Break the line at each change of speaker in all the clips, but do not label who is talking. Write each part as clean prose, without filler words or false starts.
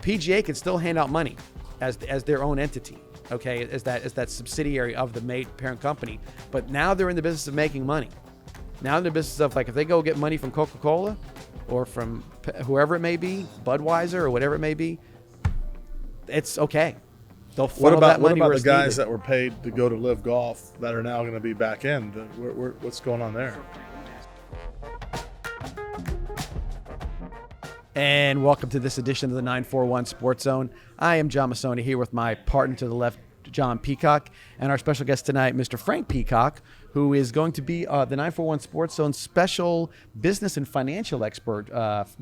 PGA can still hand out money as their own entity, okay, as that subsidiary of the parent company. But now they're in the business of making money. Now in the business of, like, if they go get money from Coca-Cola or from whoever it may be, Budweiser or whatever it may be, it's okay. They'll funnel that money.
What about the guys that were paid to go to Live Golf that are now going to be back in? What's going on there?
And welcome to this edition of the 941 Sports Zone. I am John Masoni here with my partner to the left, John Peacock, and our special guest tonight, Mr. Frank Peacock, who is going to be the 941 Sports Zone special business and financial expert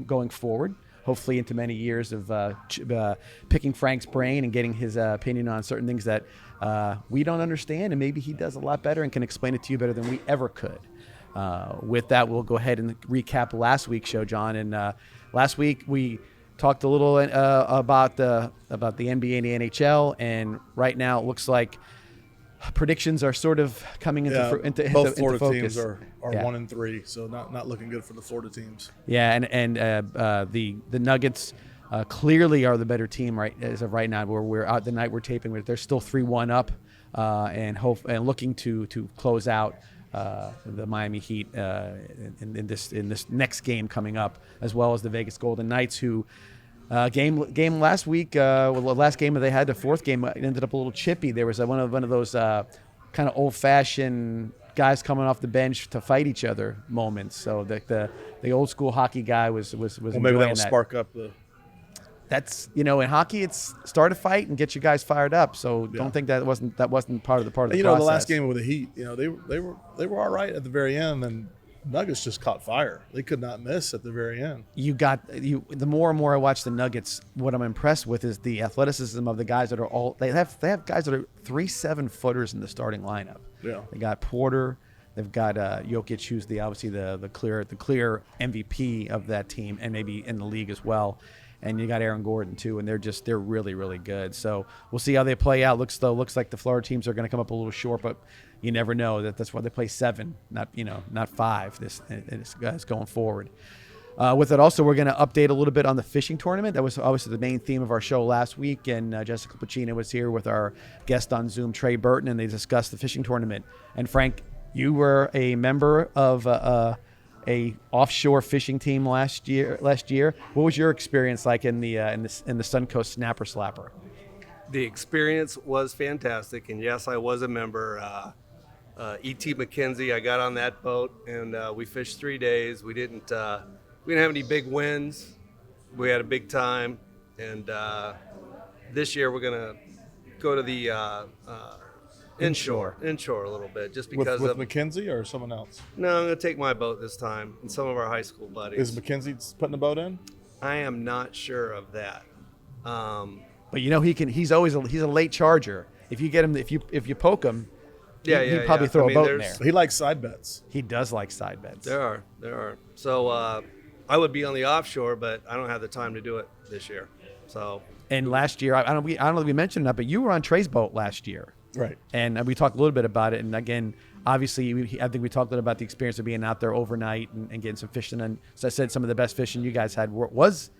going forward, hopefully into many years of picking Frank's brain and getting his opinion on certain things that we don't understand, and maybe he does a lot better and can explain it to you better than we ever could. With that, we'll go ahead and recap last week's show, John. And last week we talked a little about the NBA and the NHL, and right now it looks like predictions are sort of coming into
both Florida
focus.
Teams are 1-3, so not looking good for the Florida teams.
Yeah, and the Nuggets clearly are the better team as of right now. Where we're out the night we're taping, they're still 3-1 up, and looking to close out the Miami Heat in this next game coming up, as well as the Vegas Golden Knights, who game last week, the last game that they had, the fourth game, ended up a little chippy. There was one of those kind of old-fashioned guys coming off the bench to fight each other moments. So the old school hockey guy was
Well, maybe that'll spark up the.
That's, in hockey, it's start a fight and get you guys fired up. So don't think that wasn't part of the process.
The last game with the Heat, they were all right at the very end, and Nuggets just caught fire. They could not miss at the very end. The more and more I watch the Nuggets, what I'm impressed with is the athleticism of the guys that are they have guys that are 3 7-footers in the starting lineup. Yeah.
They got Porter. They've got Jokic, who's obviously the clear MVP of that team, and maybe in the league as well. And you got Aaron Gordon too, and they're really, really good. So we'll see how they play out. Looks like the Florida teams are going to come up a little short, but you never know. That's why they play 7, not 5. This is going forward. With it also, we're going to update a little bit on the fishing tournament. That was obviously the main theme of our show last week, and Jessica Pacino was here with our guest on Zoom, Trey Burton, and they discussed the fishing tournament. And Frank, you were a member of a offshore fishing team last year. What was your experience like in the Suncoast Snapper Slapper?
The experience was fantastic, and yes, I was a member. E.T. McKenzie, I got on that boat, and we fished 3 days. We didn't have any big winds. We had a big time, and this year we're gonna go to the inshore a little bit, just because
with McKenzie or someone else?
No, I'm gonna take my boat this time and some of our high school buddies.
Is McKenzie putting a boat in?
I am not sure of that.
But he's a late charger. If you get him, if you poke him, he'd probably throw a boat in there.
He likes side bets.
He does like side bets.
There are. So I would be on the offshore, but I don't have the time to do it this year. So. And
last year, I don't know if we mentioned that, but you were on Trey's boat last year.
Right.
And we talked a little bit about it. And again, obviously, I think we talked a little about the experience of being out there overnight and getting some fishing. And as I said, some of the best fishing you guys had was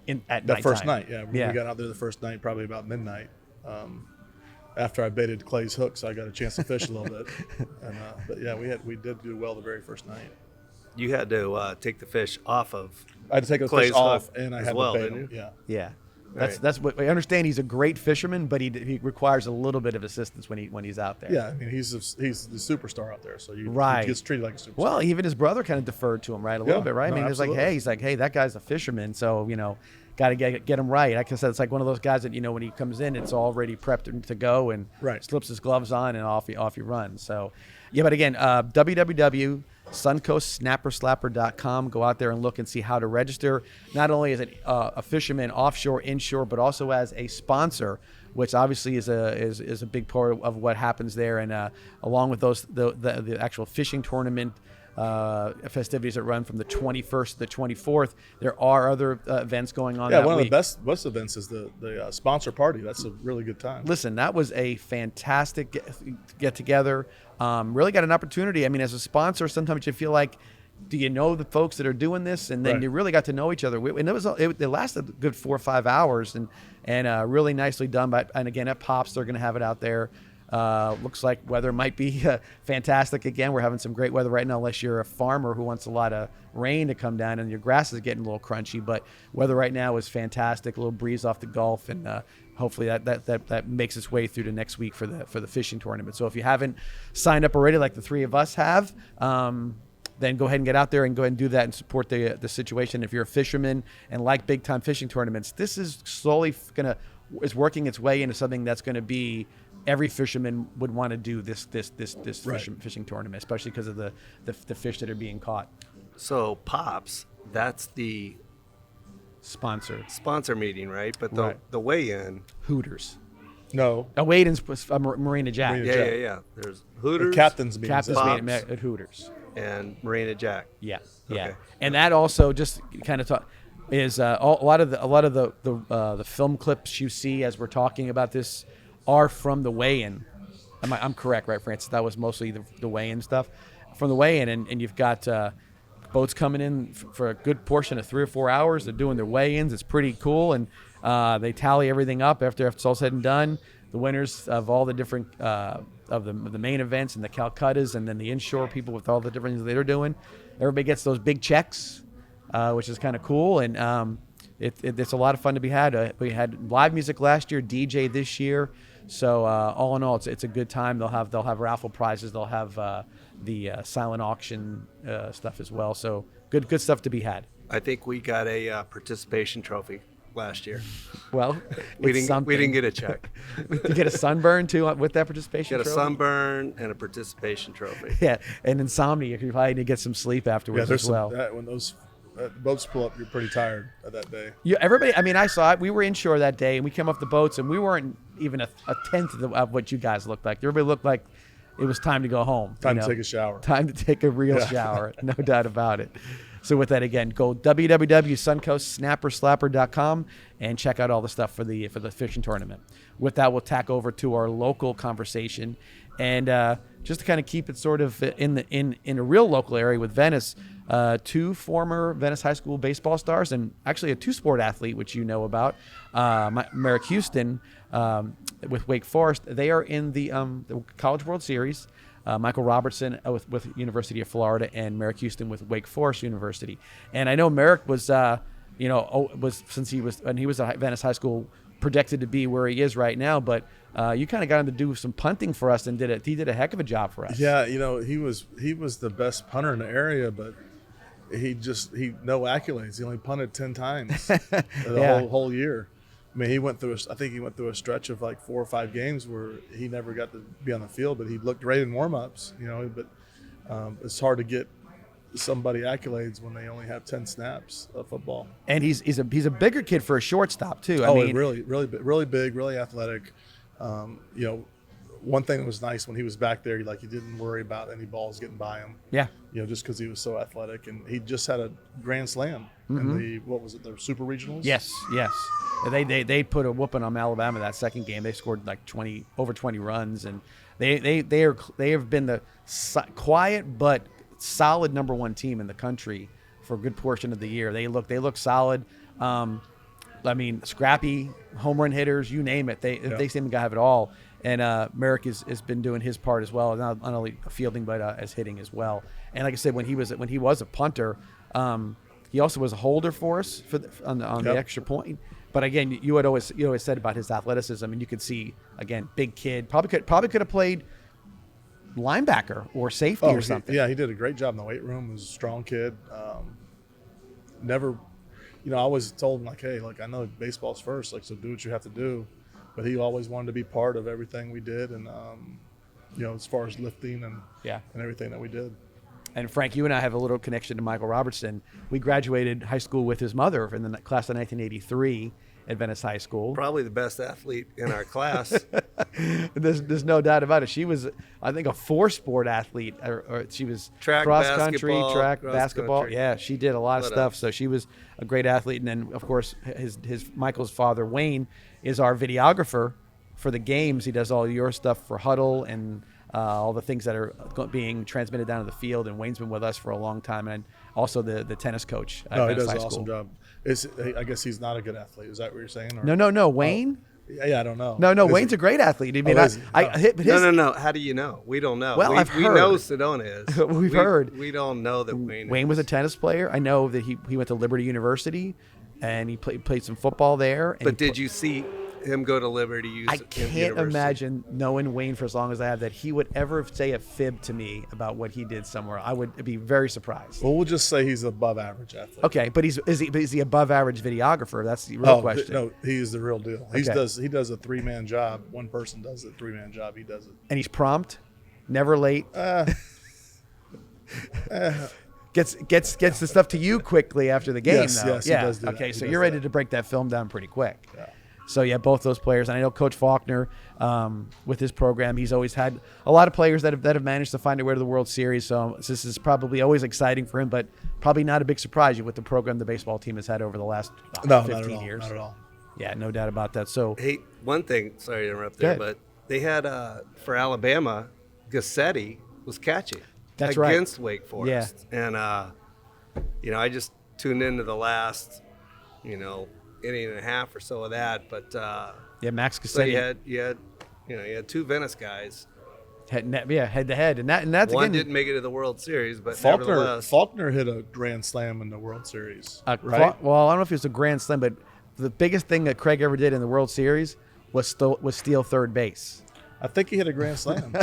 at night.
The first night, yeah. We got out there the first night, probably about midnight. After I baited Clay's hooks, I got a chance to fish a little bit. But yeah, we did do well the very first night.
You had to take the fish off of.
I had to take the fish off, and I had to bait them.
Yeah. That's what I understand. He's a great fisherman, but he requires a little bit of assistance when he's out there.
Yeah, I mean he's the superstar out there, so he gets treated like a superstar.
Well, even his brother kind of deferred to him, right, a little bit, right?
No,
I mean, he's like, hey, that guy's a fisherman, so got to get him right. Like I said, it's like one of those guys that when he comes in, it's already prepped to go and slips his gloves on and off he runs. So, yeah, but again, www.suncoastsnapperslapper.com. Go out there and look and see how to register. Not only as a fisherman offshore, inshore, but also as a sponsor, which obviously is a big part of what happens there. And along with those, the actual fishing tournament festivities that run from the 21st to the 24th, there are other events going on.
Yeah, one of the best events is the sponsor party. That's a really good time.
Listen, that was a fantastic get together. Really got an opportunity. I mean, as a sponsor, sometimes you feel like do you know the folks that are doing this? And then
Right.
you really got to know each other. And it lasted a good 4 or 5 hours, and really nicely done. And again, at Pops, they're going to have it out there. Looks like weather might be fantastic again. We're having some great weather right now, unless you're a farmer who wants a lot of rain to come down and your grass is getting a little crunchy. But weather right now is fantastic. A little breeze off the Gulf, and hopefully that makes its way through to next week for the fishing tournament. So if you haven't signed up already, like the three of us have, then go ahead and get out there and go ahead and do that and support the situation. If you're a fisherman and like big time fishing tournaments, this is slowly is working its way into something that's going to be every fisherman would want to do this
Right.
fishing tournament, especially because of the fish that are being caught.
So Pops, that's the
Sponsor
sponsor meeting, right? But
Right.
the weigh-in,
Hooters.
No,
Wade was Marina Jack.
Marina
yeah,
Jack.
yeah. There's
the
Hooters,
captain's meeting.
Captain's
Pops.
meeting at Hooters.
and Marina Jack.
Yeah.
Okay.
And that also just kind of is a lot of the film clips you see as we're talking about this are from the weigh-in. I'm correct, right, Francis? That was mostly the weigh-in stuff from the weigh-in, and you've got boats coming in for a good portion of 3 or 4 hours. They're doing their weigh-ins. It's pretty cool, and they tally everything up after it's all said and done. The winners of all the different of the main events and the Calcuttas, and then the inshore people with all the different things they're doing. Everybody gets those big checks, which is kind of cool, and it's a lot of fun to be had. We had live music last year, DJ this year. So all in all, it's a good time. They'll have raffle prizes. They'll have the silent auction stuff as well. So good stuff to be had.
I think we got a participation trophy last year.
Well,
We
it's
didn't
something.
get a check.
Did you get a sunburn too with that participation?
Got a
trophy?
sunburn and a participation trophy.
Yeah, and insomnia. You probably need to get some sleep
Yeah,
afterwards
there's
as well.
when those boats pull up, you're pretty tired that day.
Yeah, everybody. I mean, I saw it. We were inshore that day, and we came off the boats, and we weren't even a tenth of what you guys looked like. Everybody looked like it was time to go home.
Time to take a shower.
Time to take a real shower, no doubt about it. So with that, again, go www.suncoastsnapperslapper.com and check out all the stuff for the fishing tournament. With that, we'll tack over to our local conversation, and just to kind of keep it sort of in a real local area with Venice. 2 former Venice High School baseball stars, and actually a 2-sport athlete, which you know about, Merrick Houston with Wake Forest. They are in the College World Series. Michael Robertson with University of Florida, and Merrick Houston with Wake Forest University. And I know Merrick was when he was at Venice High School, projected to be where he is right now. But you kind of got him to do some punting for us, and he did a heck of a job for us.
Yeah, he was the best punter in the area, but he no accolades. He only punted 10 times the whole year. I mean, he went through a stretch of like 4 or 5 games where he never got to be on the field, but he looked great in warm-ups, But it's hard to get somebody accolades when they only have 10 snaps of football.
And he's a bigger kid for a shortstop too. I mean,
really big, really athletic. One thing that was nice when he was back there, he didn't worry about any balls getting by him.
Yeah.
Just because he was so athletic, and he just had a grand slam in the Super Regionals.
Yes. They put a whooping on Alabama that second game. They scored like over 20 runs, and they have been the quiet but solid number 1 team in the country for a good portion of the year. They look solid. I mean, scrappy home run hitters, you name it. They seem to have it all. And Merrick has been doing his part as well, not only fielding but as hitting as well. And like I said, when he was a punter, he also was a holder for us on the extra point. But again, you always said about his athleticism, and you could see again, big kid, probably could have played linebacker or safety or something.
He did a great job in the weight room. He was a strong kid. Never, I always told him hey, I know baseball's first, so do what you have to do. But he always wanted to be part of everything we did, and as far as lifting and everything that we did.
And Frank, you and I have a little connection to Michael Robertson. We graduated high school with his mother in the class of 1983 at Venice High School.
Probably the best athlete in our class.
There's no doubt about it. She was, I think, a 4-sport athlete, or she was
Track,
cross country,
basketball,
basketball.
country.
Yeah, she did a lot of stuff. So she was a great athlete. And then, of course, his Michael's father, Wayne, is our videographer for the games. He does all your stuff for Huddle and all the things that are being transmitted down to the field. And Wayne's been with us for a long time, and also the tennis coach.
No, he does an awesome job. I guess he's not a good athlete. Is that what you're saying? Or?
No. Wayne?
Yeah, I don't know.
No. Wayne's a great athlete. I mean,
No. How do you know? We don't know.
Well,
we know Sedona is.
We've heard.
We don't know that
Wayne was a tennis player. I know that he went to Liberty University, and he played some football there.
But did you see him go to Liberty?
I can't imagine knowing Wayne for as long as I have that he would ever say a fib to me about what he did somewhere. I would be very surprised.
Well, we'll just say he's above average athlete.
Okay, but is he above average videographer? That's the real question.
No, he's the real deal. He does a 3-man job. One person does a 3-man job. He does it.
And he's prompt, never late. Gets the stuff to you quickly after the game, though.
Yes, he does do
okay,
that.
so you're ready to break that film down pretty quick.
Yeah.
So, yeah, both those players. And I know Coach Faulkner, with his program, he's always had a lot of players that have managed to find their way to the World Series. So this is probably always exciting for him, but probably not a big surprise with the program the baseball team has had over the last 15 years.
Not at all.
Yeah, no doubt about that. So,
hey, one thing, sorry to interrupt there, but they had, for Alabama, Gassetti was catching.
That's right.
Against Wake Forest. Yeah. And, I just tuned into the last, inning and a half or so of that, but
Max Gassetti.
So you had two Venice guys,
head to head, and that's
one
again,
didn't make it to the World Series, but nevertheless,
Faulkner hit a grand slam in the World Series, right?
Well, I don't know if it was a grand slam, but the biggest thing that Craig ever did in the World Series was steal third base.
I think he hit a grand slam.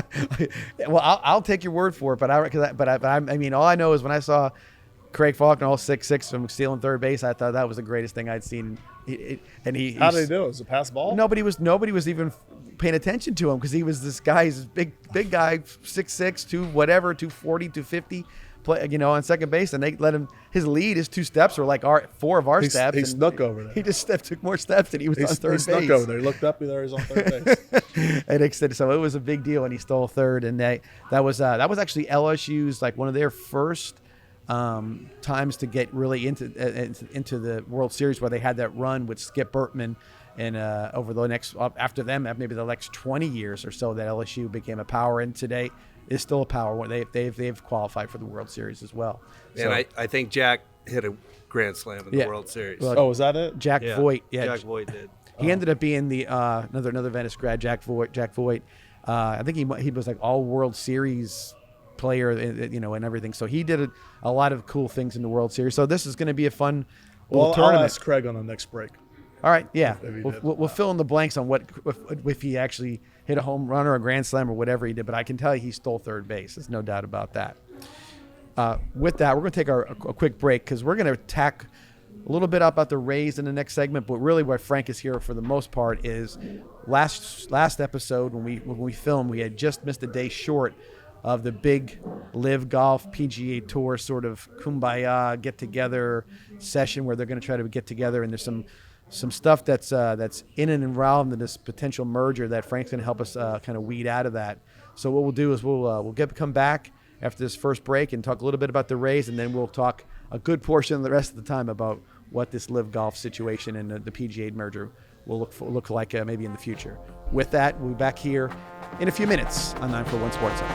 Well, I'll take your word for it, but I mean, all I know is when I saw Craig Faulkner all 6'6" from stealing third base, I thought that was the greatest thing I'd seen.
How did he do it? Was it pass ball?
Nobody was even paying attention to him because he was this guy. He's this big guy, 6'6", 240, 250, on second base, and they let him. His lead, his 2 steps were like 4 of our steps.
He snuck over there.
He just took more steps than he was on third base.
He snuck over there. He looked up, there he was on third base.
And extended, so it was a big deal, and he stole third. And that was actually LSU's one of their first times to get really into the World Series, where they had that run with Skip Bertman, and over the next after them maybe the next 20 years or so, that LSU became a power, and today is still a power. They've qualified for the World Series as well.
And I think Jack hit a grand slam in the World Series.
Well, was that it?
Jack Voigt. Yeah,
Jack Voigt did.
He ended up being the another Venice grad, Jack Voigt. I think he was all World Series player, and everything. So he did a lot of cool things in the World Series. So this is going to be a fun little tournament.
I'll ask Craig on the next break.
All right, yeah. We'll fill in the blanks on if he actually hit a home run or a grand slam or whatever he did. But I can tell you he stole third base. There's no doubt about that. With that, we're going to take a quick break because we're going to attack a little bit about the Rays in the next segment. But really, what Frank is here for the most part is last episode when we filmed, we had just missed a day short of the big LIV Golf PGA Tour sort of kumbaya get-together session where they're going to try to get together, and there's some stuff that's in and around this potential merger that Frank's going to help us kind of weed out of that. So what we'll do is we'll come back after this first break and talk a little bit about the Rays, and then we'll talk a good portion of the rest of the time about what this LIV Golf situation and the PGA merger will look like maybe in the future. With that, we'll be back here in a few minutes on 941 Sports Zone.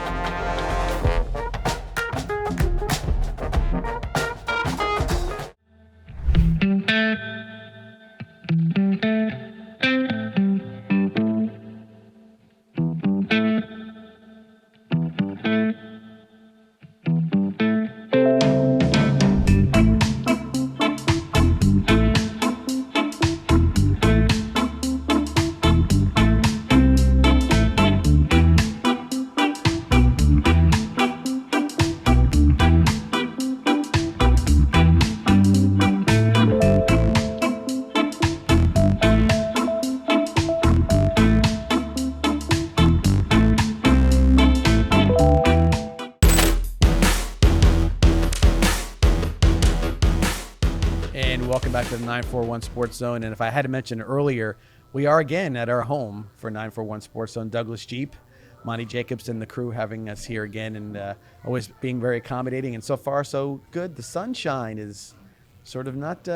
Back to the 941 Sports Zone. And if I had to mention earlier, we are again at our home for 941 Sports Zone. Douglas Jeep, Monty Jacobs and the crew having us here again, and always being very accommodating. And so far, so good. The sunshine is sort of not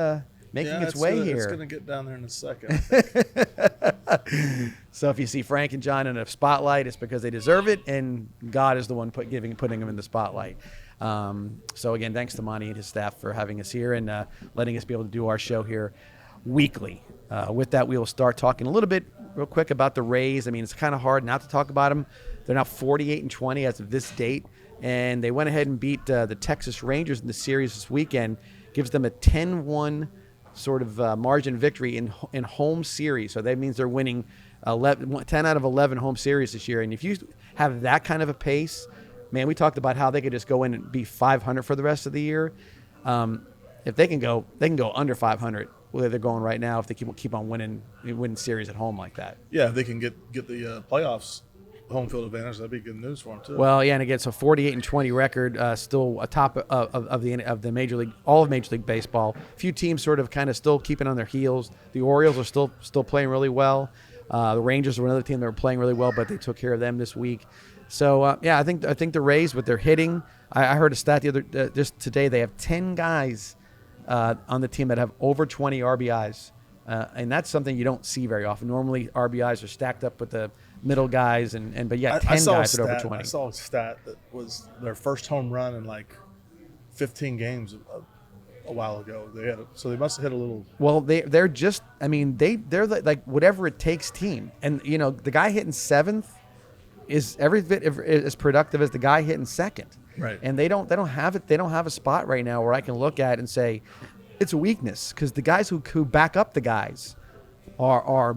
making its way here.
It's going to get down there in a second, I think.
So if you see Frank and John in a spotlight, it's because they deserve it, and God is the one putting them in the spotlight. So again, thanks to Monty and his staff for having us here and letting us be able to do our show here weekly. With that, we will start talking a little bit real quick about the Rays. I mean, it's kind of hard not to talk about them. They're now 48-20 as of this date, and they went ahead and beat the Texas Rangers in the series this weekend. Gives them a 10-1 sort of margin victory in home series. So that means they're winning 10 out of 11 home series this year. And if you have that kind of a pace, man, we talked about how they could just go in and be 500 for the rest of the year. If they can go under 500 where they're going right now if they keep on winning series at home like that.
Yeah, if they can get the playoffs home field advantage, that'd be good news for them too.
Well, yeah, and again, so 48-20 record, still atop of the Major League, all of Major League Baseball. A few teams sort of kind of still keeping on their heels. The Orioles are still playing really well. The Rangers were another team that were playing really well, but they took care of them this week. So yeah, I think the Rays with their hitting. I heard a stat the other just today. They have 10 guys on the team that have over 20 RBIs, and that's something you don't see very often. Normally, RBIs are stacked up with the middle guys, but yeah, 10 guys at over 20.
I saw a stat that was their first home run in like 15 games a while ago. So they must have hit a little.
Well, they're just. I mean, they're like whatever it takes team, and you know the guy hitting seventh is every bit as productive as the guy hitting second.
Right.
And they don't have it. They don't have a spot right now where I can look at and say it's a weakness, because the guys who back up the guys are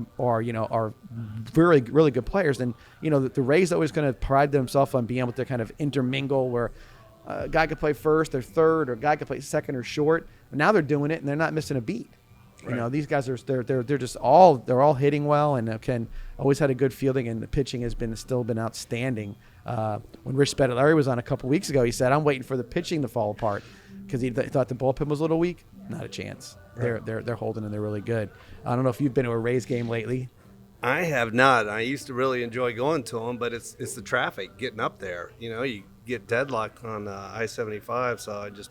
really, really good players. And you know the Rays are always going to pride themselves on being able to kind of intermingle where a guy could play first or third, or a guy could play second or short. But now they're doing it and they're not missing a beat. You know, these guys they're just all hitting well, and Ken always had a good fielding, and the pitching has still been outstanding. When Rich Spedalari was on a couple weeks ago, he said, "I'm waiting for the pitching to fall apart," because he thought the bullpen was a little weak. Not a chance. Right. They're holding, and they're really good. I don't know if you've been to a Rays game lately.
I have not. I used to really enjoy going to them, but it's the traffic getting up there. You know, you get deadlocked on I-75, so I just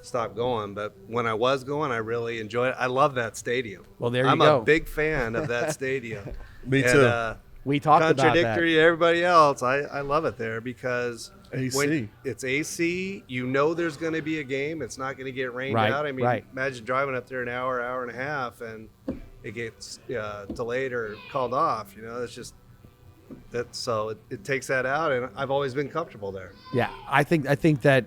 stopped going. But when I was going, I really enjoyed it. I love that stadium.
Well, there you
go.
go.
I'm a big fan of that stadium.
Me too.
We talked about that.
Contradictory to everybody else, I love it there because
AC.
when it's AC, you know there's going to be a game. It's not going to get rained out. I mean, imagine driving up there an hour and a half, and it gets delayed or called off. You know, it's just that. So it takes that out, and I've always been comfortable there.
Yeah, I think that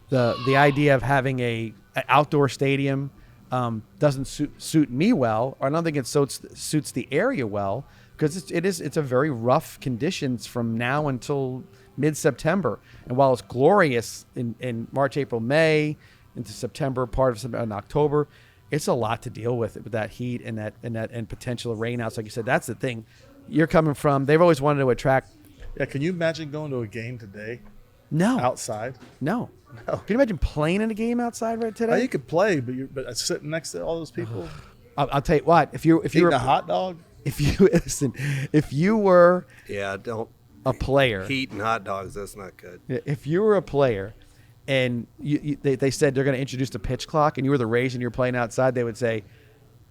the idea of having an outdoor stadium doesn't suit me well, or I don't think it suits the area well, because it's a very rough conditions from now until mid-September. And while it's glorious in March, April, May, into September, part of September, and October, it's a lot to deal with that heat and potential rainouts. Like you said, that's the thing. You're coming from. They've always wanted to attract.
Yeah, can you imagine going to a game today?
No.
Outside?
No. Can you imagine playing in a game outside right today?
You could play, but sitting next to all those people.
I'll tell you what. If you're
a hot dog.
If you were
don't
a player,
heat and hot dogs, that's not good.
If you were a player, and they said they're going to introduce the pitch clock, and you were the Rays and you're playing outside, they would say,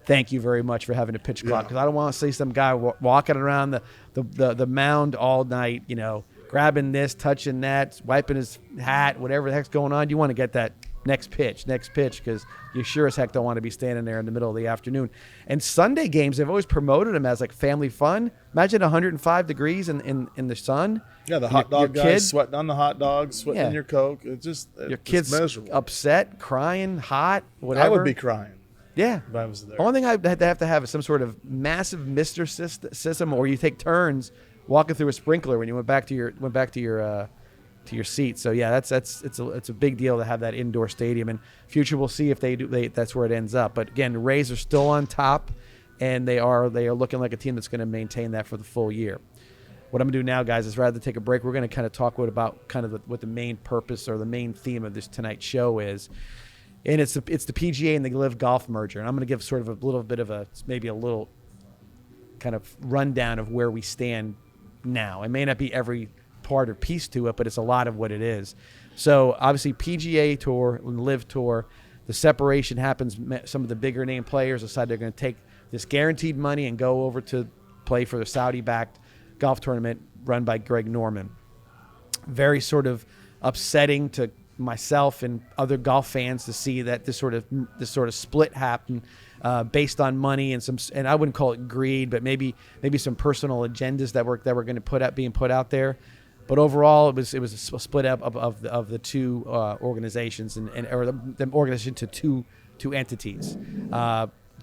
"Thank you very much for having a pitch clock," because I don't want to see some guy walking around the mound all night, you know, grabbing this, touching that, wiping his hat, whatever the heck's going on. You want to get that next pitch, because you sure as heck don't want to be standing there in the middle of the afternoon. And Sunday games, they've always promoted them as like family fun. Imagine 105 degrees in the sun.
Yeah, the hot dog guys sweating on the hot dogs, sweating in your Coke.
Your kids
miserable.
Upset, crying, hot, whatever.
I would be crying.
Yeah.
If I was there.
Only thing I'd have to have is some sort of massive mister system, or you take turns walking through a sprinkler when you went back to your seat. So yeah, it's a big deal to have that indoor stadium. And future, we'll see if that's where it ends up. But again, the Rays are still on top, and they are looking like a team that's going to maintain that for the full year. What I'm going to do now, guys, is rather than take a break, we're going to kind of talk about kind of what the main purpose or the main theme of this tonight's show is. And it's the PGA and the LIV golf merger. And I'm going to give sort of a little bit of maybe a little kind of rundown of where we stand now. It may not be every part or piece to it, but it's a lot of what it is. So obviously PGA Tour and LIV Tour, the separation happens. Some of the bigger name players decide they're going to take this guaranteed money and go over to play for the Saudi-backed golf tournament run by Greg Norman. Very sort of upsetting to myself and other golf fans to see that this sort of split happened based on money and I wouldn't call it greed, but maybe some personal agendas that were going to being put out there. But overall, it was a split up of the two organizations or the organization to two entities.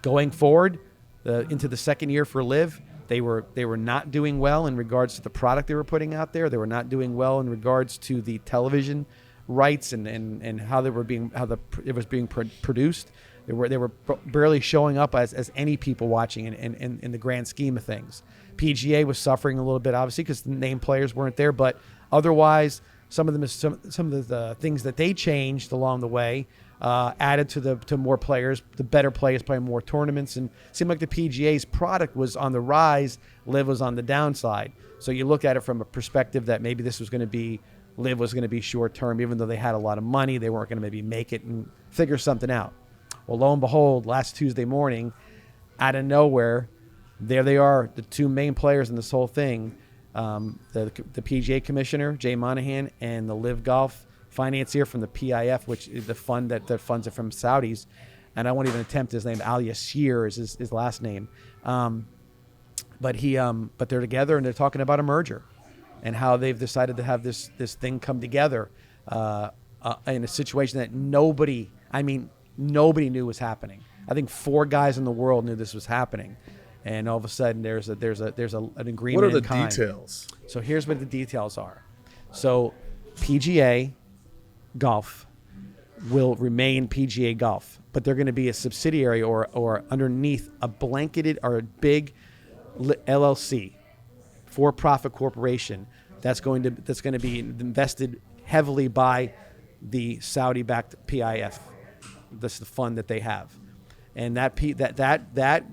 Going forward into the second year for LIV, they were not doing well in regards to the product they were putting out there. They were not doing well in regards to the television rights and how it was being produced. They were barely showing up as any people watching in the grand scheme of things. PGA was suffering a little bit, obviously, because the name players weren't there. But otherwise, some of the things that they changed along the way added to more players. The better players playing more tournaments, and it seemed like the PGA's product was on the rise. LIV was on the downside. So you look at it from a perspective that maybe this was going to be LIV was going to be short term, even though they had a lot of money. They weren't going to maybe make it and figure something out. Well, lo and behold, last Tuesday morning, out of nowhere, there they are, the two main players in this whole thing, the PGA commissioner, Jay Monahan, and the LIV Golf financier from the PIF, which is the fund that funds it from Saudis. And I won't even attempt his name. Al Yashir is his last name. But they're together and they're talking about a merger and how they've decided to have this thing come together in a situation that nobody knew was happening. I think 4 guys in the world knew this was happening, and all of a sudden there's an agreement.
What are the
in kind.
details?
So here's what the details are. So PGA Golf will remain PGA Golf, but they're going to be a subsidiary or underneath a blanketed or a big LLC, for-profit corporation that's going to be invested heavily by the Saudi-backed PIF. That's the fund that they have, and that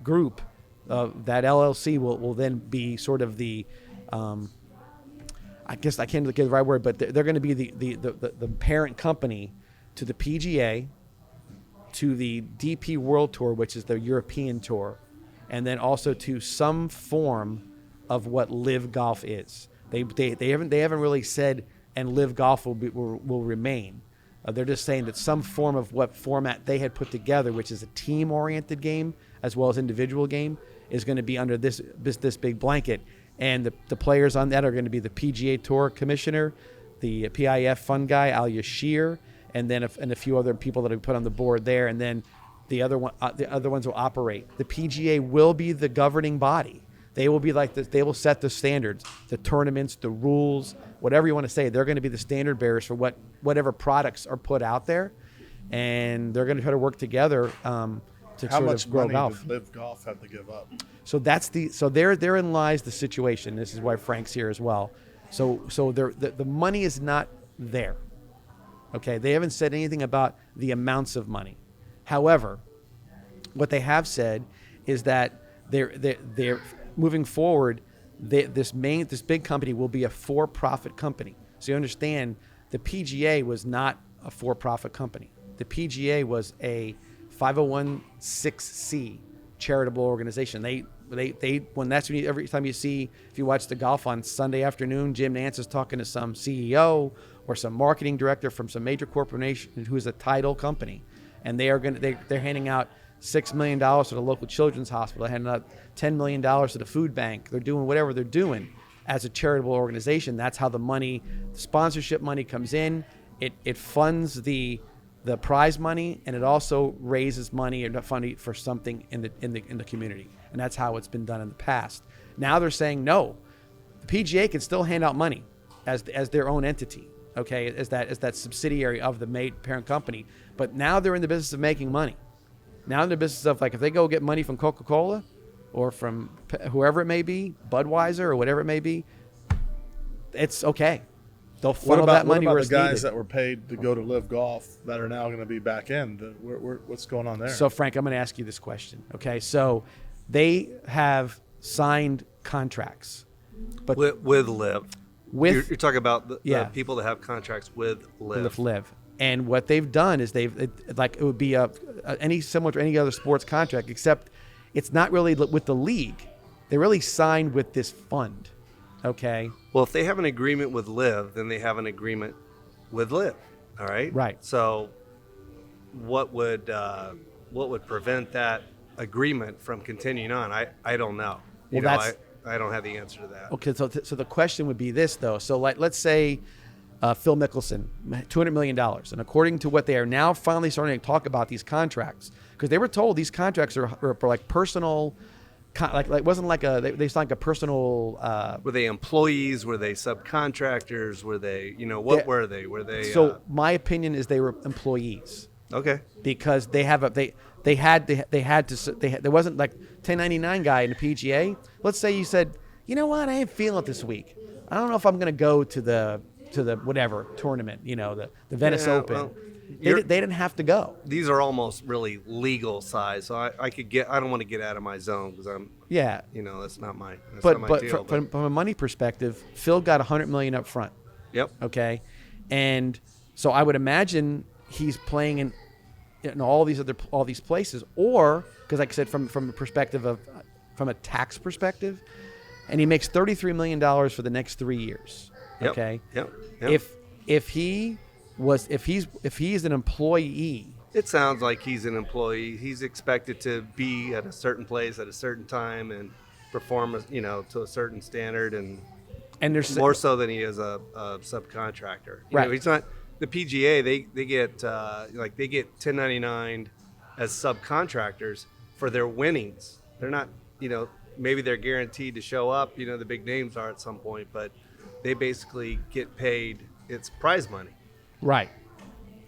group, that LLC will then be sort of the, I guess I can't get the right word, but they're going to be the parent company to the PGA, to the DP World Tour, which is the European tour, and then also to some form of what LIV Golf is. They haven't really said, and LIV Golf will remain. They're just saying that some form of what format they had put together, which is a team-oriented game as well as individual game, is going to be under this big blanket. And the players on that are going to be the PGA Tour commissioner, the PIF fund guy, Al Yashir, and then a few other people that have put on the board there. And then the other ones will operate. The PGA will be the governing body. They will be like they will set the standards, the tournaments, the rules, whatever you want to say. They're going to be the standard bearers for whatever products are put out there, and they're going to try to work together to
How
sort
much
of grow
money
golf.
did LIV Golf have to give up?
So therein lies the situation. This is why Frank's here as well. So the money is not there. Okay, they haven't said anything about the amounts of money. However, what they have said is that they're moving forward. This big company will be a for-profit company. So you understand, the PGA was not a for-profit company. The PGA was a 501(c) charitable organization. Every time you see, if you watch the golf on Sunday afternoon, Jim Nantz is talking to some CEO or some marketing director from some major corporation who is a title company, and they're handing out $6 million to the local children's hospital. They're handing out $10 million to the food bank. They're doing whatever they're doing as a charitable organization. That's how the sponsorship money comes in. It funds the prize money, and it also raises money or funding for something in the community. And that's how it's been done in the past. Now they're saying no, the PGA can still hand out money as their own entity, okay, as that subsidiary of the parent company. But now they're in the business of making money. Now in the business of, like, if they go get money from Coca-Cola or from whoever it may be, Budweiser or whatever it may be, it's okay. They'll funnel that money where it's needed.
What about the guys that were paid to go to LIV Golf that are now going to be back in? What's going on there?
So, Frank, I'm going to ask you this question. Okay, so they have signed contracts, but
with LIV.
You're
talking about the people that have contracts with LIV.
With LIV. And what they've done is it would be similar to any other sports contract, except it's not really with the league. They really signed with this fund. Okay.
Well, if they have an agreement with LIV, then they have an agreement with LIV. All right.
Right.
So, what would prevent that agreement from continuing on? I don't know. I don't have the answer to that.
Okay. So the question would be this though. So let's say Phil Mickelson, $200 million, and according to what they are now finally starting to talk about these contracts, because they were told these contracts are for like personal. Like it wasn't like they signed like a personal.
Were they employees? Were they subcontractors? Were they were they? Were they?
So my opinion is they were employees.
Okay.
Because they had to there wasn't like 1099 guy in the PGA. Let's say you said, you know what, I ain't feeling it this week. I don't know if I'm going to go to the whatever tournament, the Venice Open.
Well,
they didn't have to go.
These are almost really legal size, so I don't want to get out of my zone because I'm that's not my deal.
From a money perspective, Phil got $100 million up front.
Yep.
Okay, and so I would imagine he's playing in all these places, or because like I said, from a perspective of from a tax perspective, and he makes $33 million for the next 3 years.
Yep.
Okay.
Yep.
If he's an employee,
it sounds like he's an employee. He's expected to be at a certain place at a certain time and perform, to a certain standard, and there's more so than he is a subcontractor. He's not the PGA. They get 1099 as subcontractors for their winnings. They're not, maybe they're guaranteed to show up. The big names are at some point, but they basically get paid. It's prize money. Right.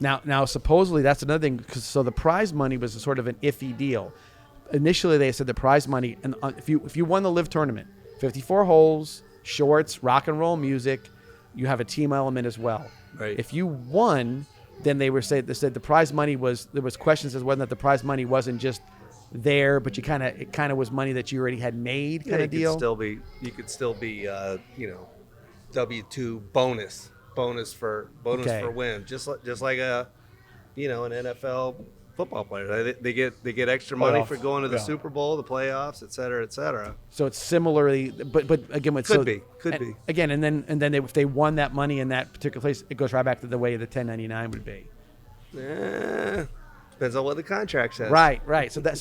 Now, supposedly that's another thing. So the prize money was a sort of an iffy deal. Initially, they said the prize money, and if you won the LIV tournament, 54 holes, shorts, rock and roll music, you have a team element as well.
Right.
If you won, then they said the prize money there was questions as whether or not the prize money wasn't just there, but it kind of was money that you already had made kind of deal.
You could still be W-2 bonus for win, just like an NFL football player. They get extra money for going to the Super Bowl, the playoffs, et cetera.
So it's similarly, but again,
could be
again, and then if they won that money in that particular place, it goes right back to the way the 1099 would be.
Depends on what the contract says.
Right. So that's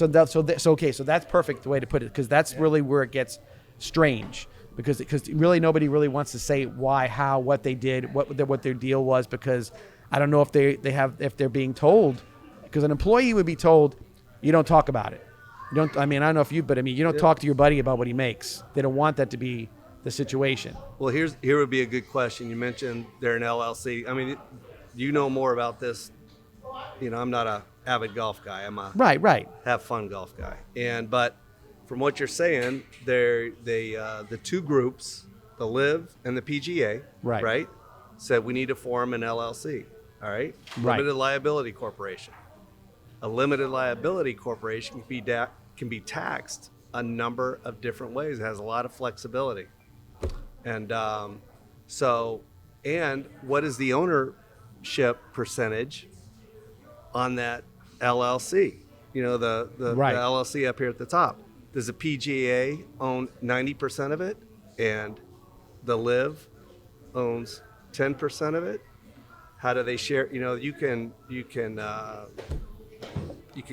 perfect the way to put it, because that's really where it gets strange. Because really nobody really wants to say why, how, what they did, what their deal was, because I don't know if if they're being told, because an employee would be told, you don't talk about it. I don't know if you don't talk to your buddy about what he makes. They don't want that to be the situation.
Well, here would be a good question. You mentioned they're an LLC. I mean, you know more about this. I'm not a avid golf guy. I'm a
right
have fun golf guy, but from what you're saying, the two groups, the LIV and the PGA, right, said we need to form an LLC, all right? Limited liability corporation. A limited liability corporation can be taxed a number of different ways. It has a lot of flexibility, and what is the ownership percentage on that LLC? The LLC up here at the top. Does the PGA own 90% of it, and the LIV owns 10% of it? How do they share? You can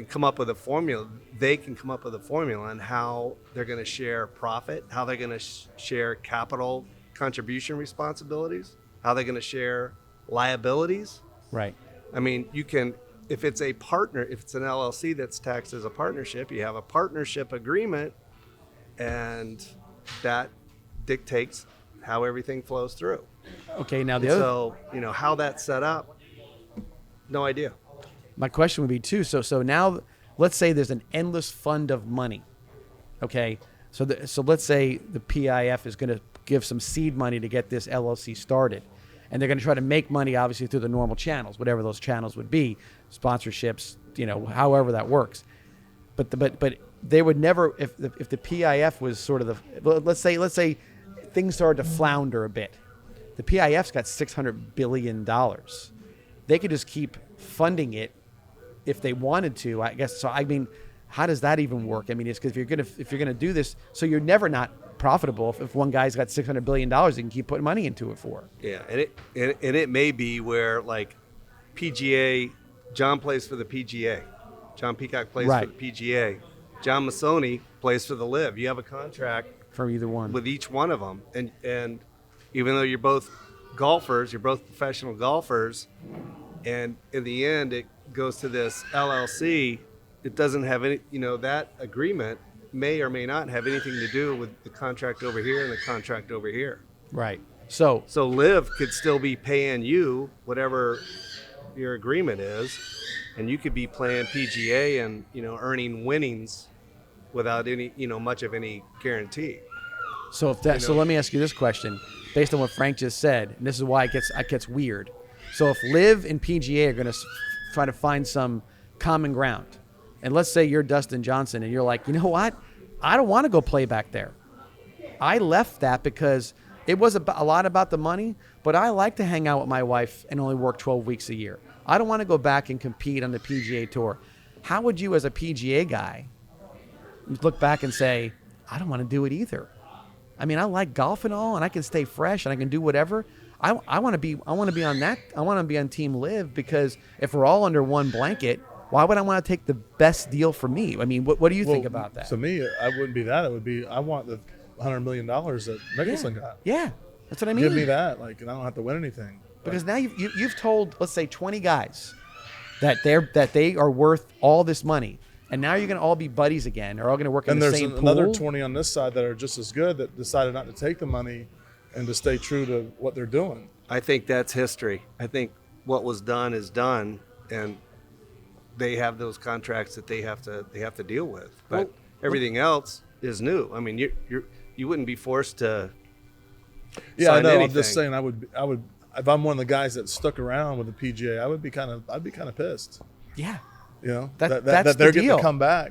come up with a formula. They can come up with a formula on how they're going to share profit, how they're going to share capital contribution responsibilities, how they're going to share liabilities.
Right.
I mean, you can. If it's a partner, if it's an LLC that's taxed as a partnership, you have a partnership agreement, and that dictates how everything flows through.
Okay, now
how that's set up, no idea.
My question would be too. So now, let's say there's an endless fund of money. Okay, so let's say the PIF is going to give some seed money to get this LLC started. And they're going to try to make money, obviously, through the normal channels, whatever those channels would be, sponsorships, however that works. But they would never, if the PIF was sort of let's say things started to flounder a bit. The PIF's got $600 billion. They could just keep funding it if they wanted to, I guess. So I mean, how does that even work? I mean, it's because if you're gonna do this, so you're never not profitable if one guy's got $600 billion, he can keep putting money into it for.
Yeah, and it may be where like PGA, John plays for the PGA, John Peacock plays for the PGA, John Massoni plays for the LIV. You have a contract
for either one
with each one of them, and even though you're both golfers, you're both professional golfers, and in the end it goes to this LLC. It doesn't have any, that agreement may or may not have anything to do with the contract over here and the contract over here.
Right. So
LIV could still be paying you whatever your agreement is, and you could be playing PGA and earning winnings without any much of any guarantee.
So so let me ask you this question, based on what Frank just said, and this is why it gets weird. So if LIV and PGA are going to try to find some common ground, and let's say you're Dustin Johnson and you're like, you know what? I don't want to go play back there. I left that because it was a lot about the money, but I like to hang out with my wife and only work 12 weeks a year. I don't want to go back and compete on the PGA Tour. How would you, as a PGA guy, look back and say, I don't want to do it either? I mean, I like golf and all, and I can stay fresh and I can do whatever. I want to be on that. I want to be on Team LIV, because if we're all under one blanket, why would I want to take the best deal for me? I mean, what do you think about that?
To me, I wouldn't be that. It would be, I want the $100 million that Mickelson got.
Yeah, that's what I mean.
Give me that, and I don't have to win anything.
Because now you've told, let's say, 20 guys that they are worth all this money, and now you're going to all be buddies again, or all going to work in the same pool.
And there's another 20 on this side that are just as good, that decided not to take the money and to stay true to what they're doing.
I think that's history. I think what was done is done, and they have those contracts that they have to deal with. But everything else is new. I mean, you wouldn't be forced to.
Yeah, I know.
Anything.
I'm just saying. I would. If I'm one of the guys that stuck around with the PGA, I'd be kind of pissed.
Yeah.
That
that's
they're
the
getting
deal.
to come back,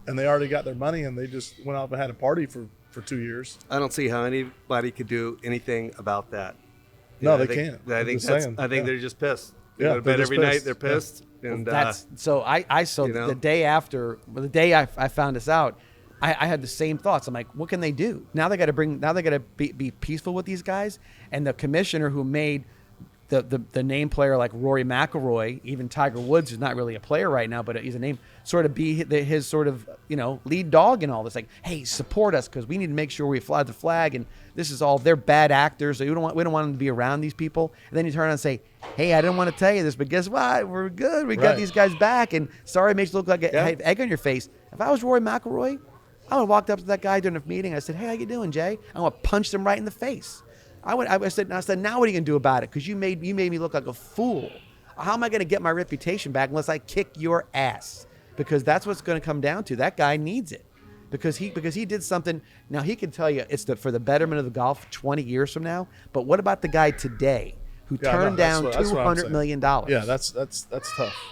and they already got their money, and they just went off and had a party for 2 years.
I don't see how anybody could do anything about that.
No, they can't.
I think they're just pissed. They
Yeah,
go to bed every night. They're
Yeah.
pissed. And
That's so. The day after, the day I found this out, I had the same thoughts. I'm like, what can they do now? They got to be peaceful with these guys, and the commissioner who made the name player like Rory McIlroy, even Tiger Woods, who's not really a player right now, but he's a name, sort of be his sort of lead dog in all this. Like, hey, support us because we need to make sure we fly the flag, and this is all, they're bad actors. So we don't want them to be around these people. And then you turn around and say, hey, I didn't want to tell you this, but guess what? We're good. We got these guys back, and sorry, it makes you look like an egg on your face. If I was Rory McIlroy, I would have walked up to that guy during a meeting. I said, hey, how you doing, Jay? I would have punched him right in the face. I said, now what are you going to do about it? Because you made me look like a fool. How am I going to get my reputation back unless I kick your ass? Because that's what's going to come down to. That guy needs it. Because he did something. Now, he can tell you it's for the betterment of the golf 20 years from now. But what about the guy today who turned down $200 million?
Yeah, that's tough.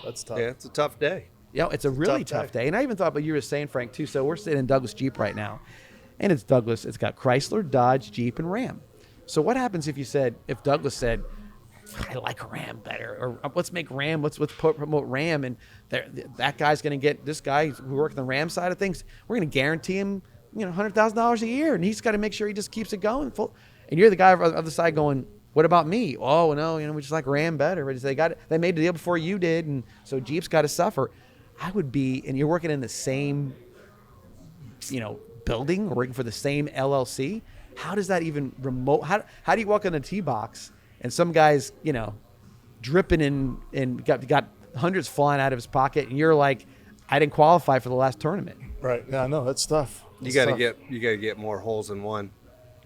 That's tough.
Yeah, it's a tough day.
It's a really tough day. And I even thought what you were saying, Frank, too. So we're sitting in Douglas Jeep right now. And it's Douglas. It's got Chrysler, Dodge, Jeep, and Ram. So what happens if Douglas said, I like Ram better, or let's make Ram, let's promote Ram, and that guy's going to get, this guy who works on the Ram side of things, we're going to guarantee him $100,000 a year, and he's got to make sure he just keeps it going full. And you're the guy on the other side going, what about me? Oh no, we just like Ram better. They made the deal before you did, and so Jeep's got to suffer. I would be, and you're working in the same building, or working for the same LLC. How does that even remote? How do you walk in a tee box and some guy's dripping and got hundreds flying out of his pocket, and you're like, I didn't qualify for the last tournament.
Right. Yeah, I know. That's tough.
You got to get more holes in one,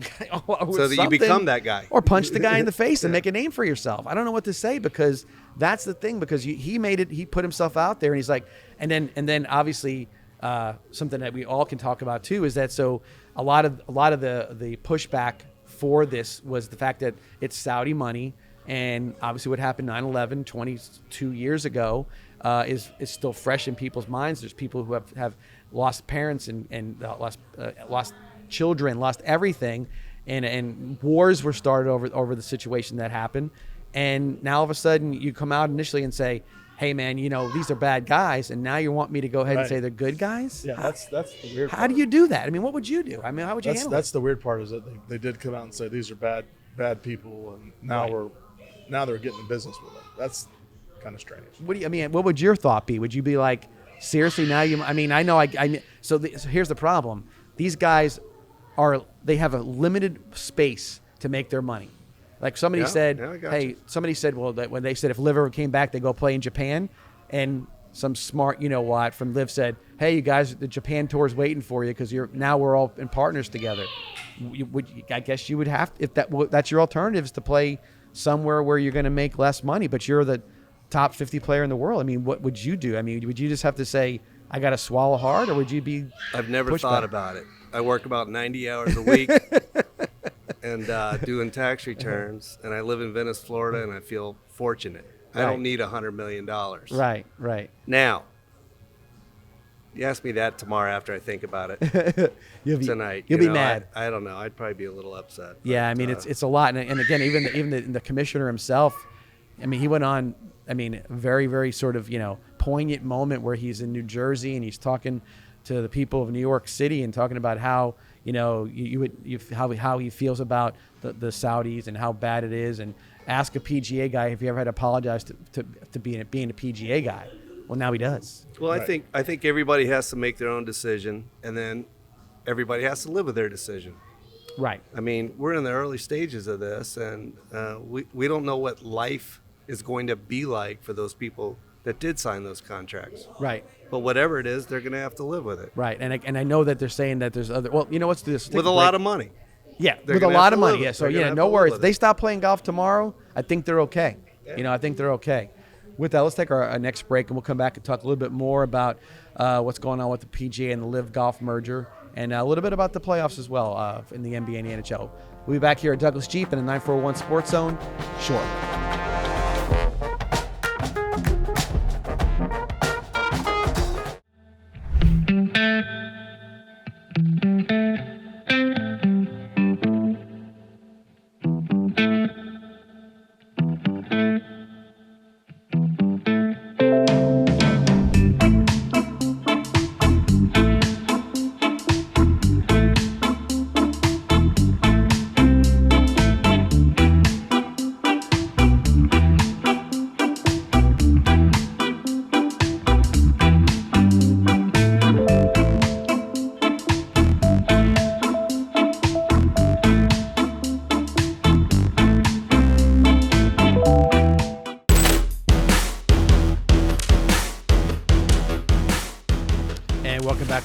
so
that you become that guy,
or punch the guy in the face and make a name for yourself. I don't know what to say, because that's the thing. Because he made it. He put himself out there, and he's like, and then obviously something that we all can talk about too is that a lot of the pushback for this was the fact that it's Saudi money, and obviously what happened 9/11 22 years ago is still fresh in people's minds. There's people who have lost parents and lost children, lost everything, and wars were started over the situation that happened. And now all of a sudden you come out initially and say, hey man, these are bad guys, and now you want me to go ahead and say they're good guys?
Yeah, that's the weird part.
How do you do that? I mean, what would you do? I mean, how would you handle
That's
it?
the weird part, is that they did come out and say these are bad people, and now they're getting in business with them. That's kind of strange.
What would your thought be? Would you be like, seriously, now I know so here's the problem. These guys they have a limited space to make their money. Like somebody said, well, that when they said if LIV ever came back, they go play in Japan, and some smart, from LIV said, hey, you guys, the Japan tour is waiting for you because we're all in partners together. I guess you would have, if that's your alternative, is to play somewhere where you're going to make less money, but you're the top 50 player in the world. I mean, what would you do? I mean, would you just have to say, I got to swallow hard, or would you be?
I've never thought about it. I work about 90 hours a week and doing tax returns, and I live in Venice, Florida, and I feel fortunate. I don't need $100 million.
Right.
Now, you ask me that tomorrow after I think about it. Tonight.
You'll be mad.
I don't know. I'd probably be a little upset.
Yeah, I mean, it's a lot. And again, even the commissioner himself, I mean, he went on, very, very sort of, poignant moment where he's in New Jersey and he's talking to the people of New York City and talking about how, how he feels about the Saudis and how bad it is, and ask a PGA guy if he ever had to apologize to being a PGA guy. Well, now he does.
Well, right. I think everybody has to make their own decision, and then everybody has to live with their decision.
Right.
I mean, we're in the early stages of this, and we don't know what life is going to be like for those people that did sign those contracts.
Right.
But whatever it is, they're going to have to live with it.
Right. And I know that they're saying that there's other. Well, what's this?
With a lot of money.
Yeah, with a lot of money. Yeah. So no worries. If they stop playing golf tomorrow, I think they're okay. Yeah. I think they're okay. With that, let's take our next break, and we'll come back and talk a little bit more about what's going on with the PGA and the LIV Golf merger, and a little bit about the playoffs as well in the NBA and the NHL. We'll be back here at Douglas Jeep in the 941 Sports Zone shortly.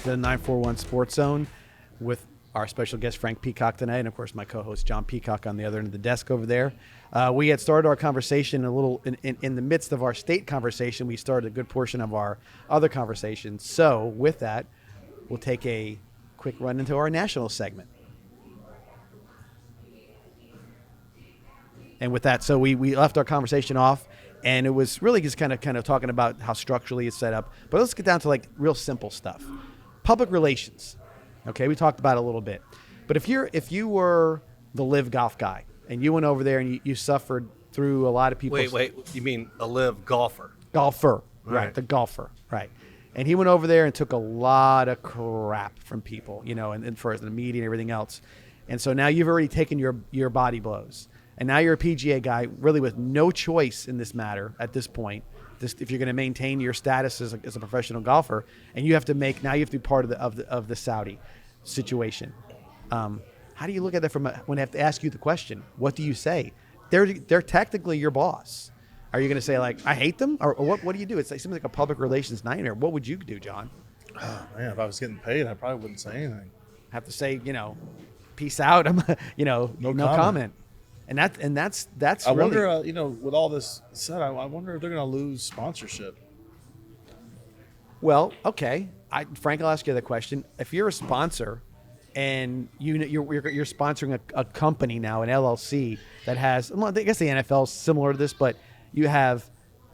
To the 941 Sports Zone with our special guest Frank Peacock tonight, and of course my co-host John Peacock on the other end of the desk over there. We had started our conversation a little in the midst of our state conversation. We started a good portion of our other conversations. So with that, we'll take a quick run into our national segment. And with that, so we left our conversation off, and it was really just kind of talking about how structurally it's set up. But let's get down to like real simple stuff. Public relations. Okay, we talked about it a little bit. But if you were the LIV golf guy and you went over there and you suffered through a lot of people.
Wait, you mean a LIV golfer?
Golfer, right, the golfer, right. And he went over there and took a lot of crap from people, and for the media and everything else. And so now you've already taken your body blows. And now you're a PGA guy really with no choice in this matter at this point. If you're going to maintain your status as a professional golfer, and you have to be part of the Saudi situation. How do you look at that when they have to ask you the question? What do you say? They're technically your boss. Are you going to say like I hate them, or what do you do? It seems like a public relations nightmare. What would you do, John?
Oh man, if I was getting paid, I probably wouldn't say anything.
Have to say peace out. No comment. And that's
I
really,
wonder, with all this said, I wonder if they're going to lose sponsorship.
Well, okay. Frank, I'll ask you the question. If you're a sponsor and you're sponsoring a company now, an LLC that has, well, I guess the NFL is similar to this, but you have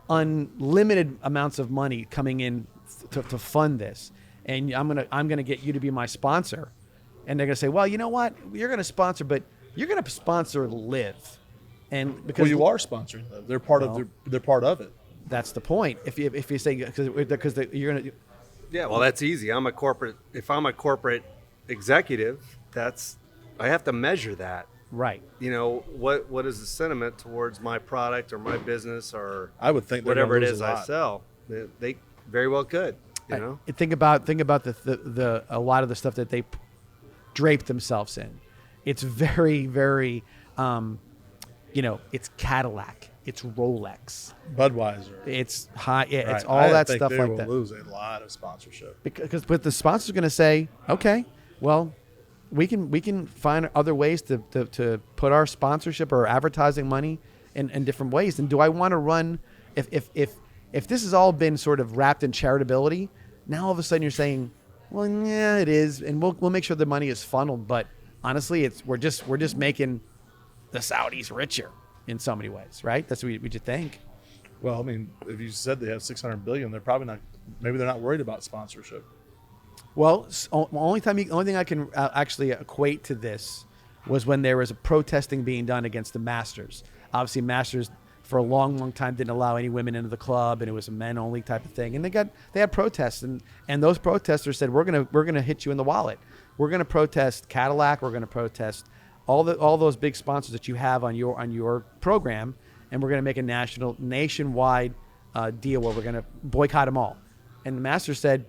unlimited amounts of money coming in to fund this, and I'm gonna get you to be my sponsor, and they're gonna say, well, you know what, you're gonna sponsor, but you're going to sponsor LIV, and because
you are sponsoring them. They're part of it.
That's the point. If you say because you're gonna.
Yeah, well, that's easy. If I'm a corporate executive, I have to measure that.
Right.
What is the sentiment towards my product or my business or
I would think
whatever it is I sell. They very well could.
Think about the a lot of the stuff that they drape themselves in. It's very, very, it's Cadillac, it's Rolex,
Budweiser,
it's high, yeah,
right.
it's all that
think
stuff
they
like
will
that.
Lose a lot of sponsorship
But the sponsor's going to say, okay, well, we can find other ways to put our sponsorship or advertising money in different ways. And do I want to run if this has all been sort of wrapped in charitability? Now all of a sudden you're saying, well, yeah, it is, and we'll make sure the money is funneled. But honestly, we're just making the Saudis richer in so many ways, right? That's what we just think.
Well, I mean, if you said they have $600 billion, they're probably not. Maybe they're not worried about sponsorship.
Well, only thing I can actually equate to this was when there was a protesting being done against the Masters. Obviously, Masters for a long, long time didn't allow any women into the club, and it was a men only type of thing. And they had protests, and those protesters said, we're gonna hit you in the wallet. We're gonna protest Cadillac. We're gonna protest all those big sponsors that you have on your program, and we're gonna make a nationwide deal where we're gonna boycott them all. And the Masters said,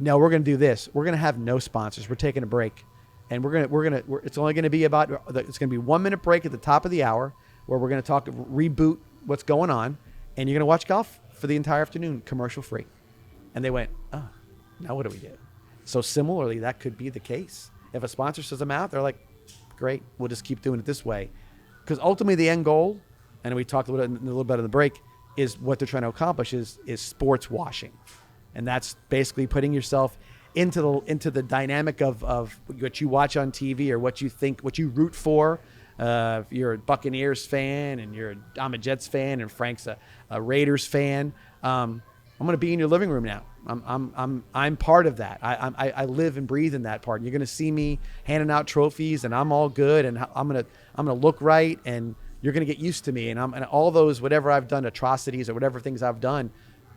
no, we're going to do this. We're going to have no sponsors. We're taking a break, and it's only going to be it's going to be 1 minute break at the top of the hour where we're going to reboot what's going on, and you're going to watch golf for the entire afternoon, commercial free. And they went, oh, now what do we do? So similarly, that could be the case. If a sponsor says I'm out, they're like, great, we'll just keep doing it this way, because ultimately the end goal, and we talked a little bit on the break, is what they're trying to accomplish is sports washing. And that's basically putting yourself into the dynamic of what you watch on TV or what you root for. If you're a Buccaneers fan and I'm a Jets fan and Frank's a Raiders fan, I'm going to be in your living room now. I'm part of that. I live and breathe in that part. And you're going to see me handing out trophies, and I'm all good, and I'm going to look right, and you're going to get used to me, and all those whatever I've done, atrocities or whatever things I've done,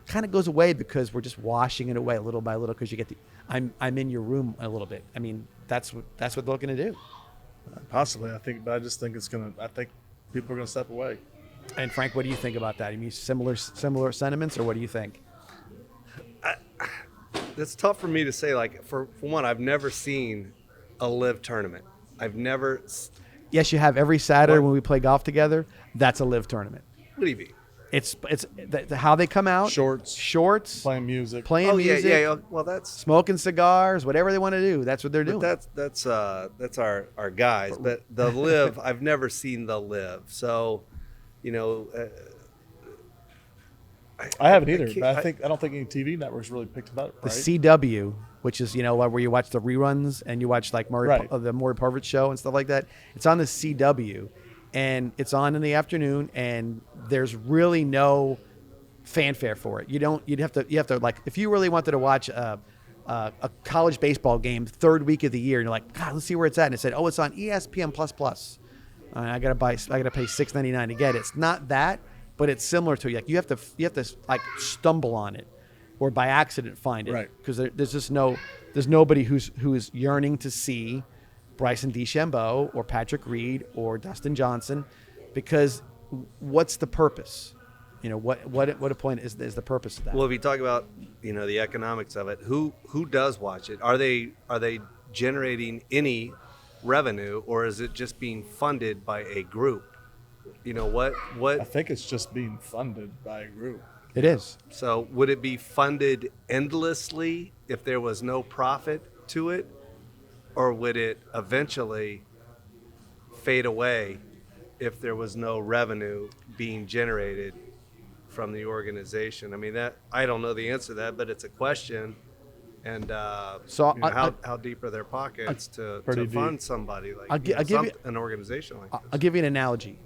kind of goes away because we're just washing it away little by little, because you get I'm in your room a little bit. I mean, that's what they're looking to do.
Possibly, I think, but I just think I think people are going to step away.
And Frank, what do you think about that? You mean similar sentiments, or what do you think?
It's tough for me to say. Like, for one, I've never seen a LIV tournament. I've never.
Yes, you have. Every Saturday when we play golf together, that's a LIV tournament.
What do you mean?
It's how they come out. Shorts.
Playing music.
Yeah. Well, that's
smoking cigars, whatever they want to do. That's what they're doing.
That's our guys. But the LIV, I've never seen the LIV. So,
I haven't either. But I don't think any TV networks really picked it up. Right?
The CW, which is where you watch the reruns and you watch like the Maury Povich show and stuff like that. It's on the CW. And it's on in the afternoon, and there's really no fanfare for it. You'd have to like, if you really wanted to watch a college baseball game third week of the year, and you're like, God, let's see where it's at. And it said, oh, it's on ESPN plus. I gotta pay $6.99 to get it. It's not that, but it's similar to like you have to like stumble on it, or by accident find it,
right?
Because there's nobody who's yearning to see Bryson DeChambeau or Patrick Reed or Dustin Johnson, because what's the purpose? What a point is the purpose of that?
Well, if you talk about the economics of it, who does watch it? Are they generating any revenue, or is it just being funded by a group? What?
I think it's just being funded by a group.
It is.
So would it be funded endlessly if there was no profit to it? Or would it eventually fade away if there was no revenue being generated from the organization? I mean, I don't know the answer to that, but it's a question. And how deep are their pockets to fund somebody like an organization like this?
I'll give you an analogy.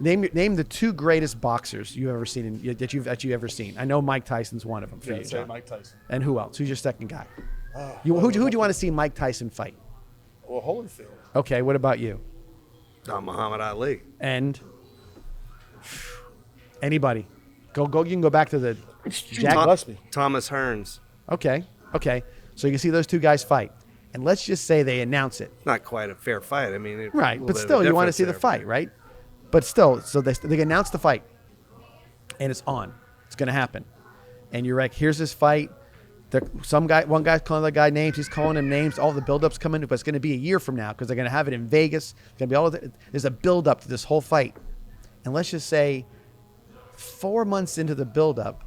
Name the two greatest boxers you've ever seen that you've ever seen. I know Mike Tyson's one of them for you, John.
Mike Tyson.
And who else? Who's your second guy? Who do you want to see Mike Tyson fight?
Well, Holyfield.
Okay, what about you?
Muhammad Ali.
And anybody? Go. You can go back to the Jack.
Thomas Hearns.
Okay. So you can see those two guys fight, and let's just say they announce it.
Not quite a fair fight. I mean,
Right, but still, you want to see the fight, right? But still, so they announce the fight, and it's on. It's going to happen, and you're like, here's this fight. One guy's calling the guy names. He's calling him names. All the buildups coming, but it's going to be a year from now because they're going to have it in Vegas. It's going to be there's a buildup to this whole fight, and let's just say, 4 months into the buildup,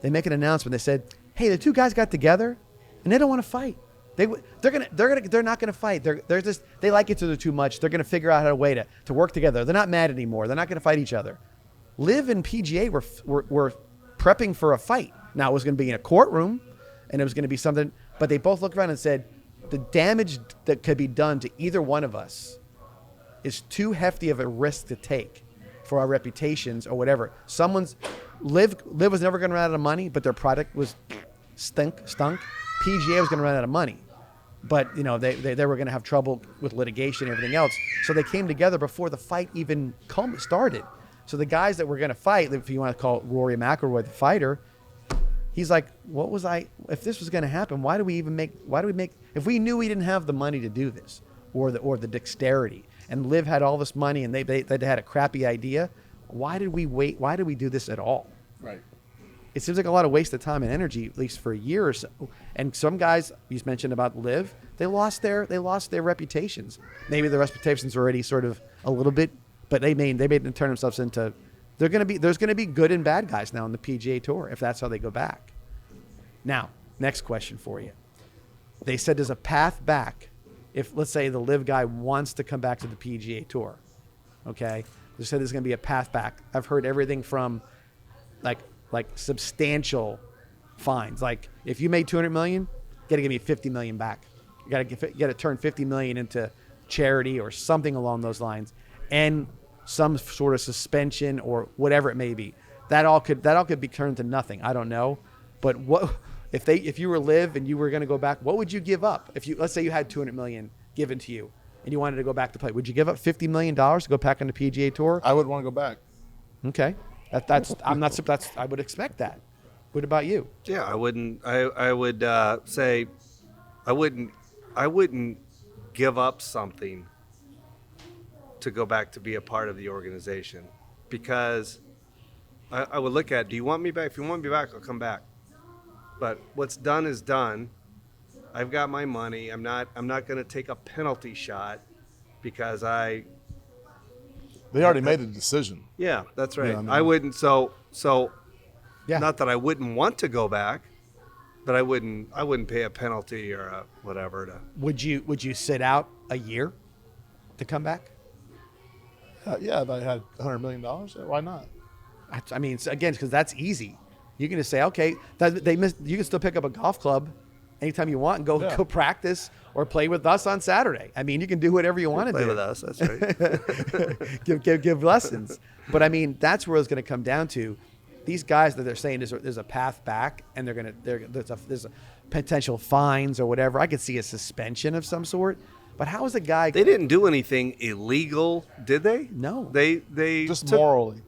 they make an announcement. They said, "Hey, the two guys got together, and they don't want to fight. They're not going to fight. They like each other too much. They're going to figure out a way to work together. They're not mad anymore. They're not going to fight each other." LIV and PGA were prepping for a fight. Now it was going to be in a courtroom, and it was going to be something. But they both looked around and said, "The damage that could be done to either one of us is too hefty of a risk to take for our reputations or whatever." LIV was never going to run out of money, but their product was stunk. PGA was going to run out of money, but they were going to have trouble with litigation and everything else. So they came together before the fight even started. So the guys that were going to fight, if you want to call Rory McIlroy the fighter, he's like, if this was going to happen, why do we make, if we knew we didn't have the money to do this or the dexterity, and LIV had all this money and they had a crappy idea, why did we wait? Why did we do this at all?
Right.
It seems like a lot of waste of time and energy, at least for a year or so. And some guys, you mentioned about LIV, they lost their reputations. Maybe their reputations are already sort of a little bit, but they made them turn themselves into. There's going to be good and bad guys now on the PGA Tour if that's how they go back. Now, next question for you. They said there's a path back if, let's say, the LIV guy wants to come back to the PGA Tour. Okay, they said there's going to be a path back. I've heard everything from like substantial fines. Like if you made $200 million, you got to give me $50 million back. You got to turn $50 million into charity or something along those lines, and some sort of suspension or whatever it may be. That all could be turned to nothing. I don't know, but what if you were LIV and you were going to go back? What would you give up if let's say you had $200 million given to you and you wanted to go back to play? Would you give up $50 million to go back on the PGA Tour?
I would want to go back.
Okay. I would expect that. What about you?
Yeah, I wouldn't. I would say, I wouldn't give up something to go back to be a part of the organization, because I would look at, do you want me back? If you want me back, I'll come back. But what's done is done. I've got my money. I'm not going to take a penalty shot because
They already made a decision.
Yeah, that's right.
Yeah, I mean,
I wouldn't. So
Yeah.
not that I wouldn't want to go back, but I wouldn't pay a penalty or a whatever to.
Would you sit out a year to come back?
Yeah, if I had $100 million, why not?
I mean, again, because that's easy. You can just say, okay, you can still pick up a golf club anytime you want and go practice or play with us on Saturday. I mean, you can do whatever you want to do.
Play with us, that's right.
give lessons. But I mean, that's where it's going to come down to. These guys that they're saying there's a path back, and there's a potential fines or whatever. I could see a suspension of some sort. But how is a guy?
They didn't do anything illegal, did they?
No.
They
Just morally.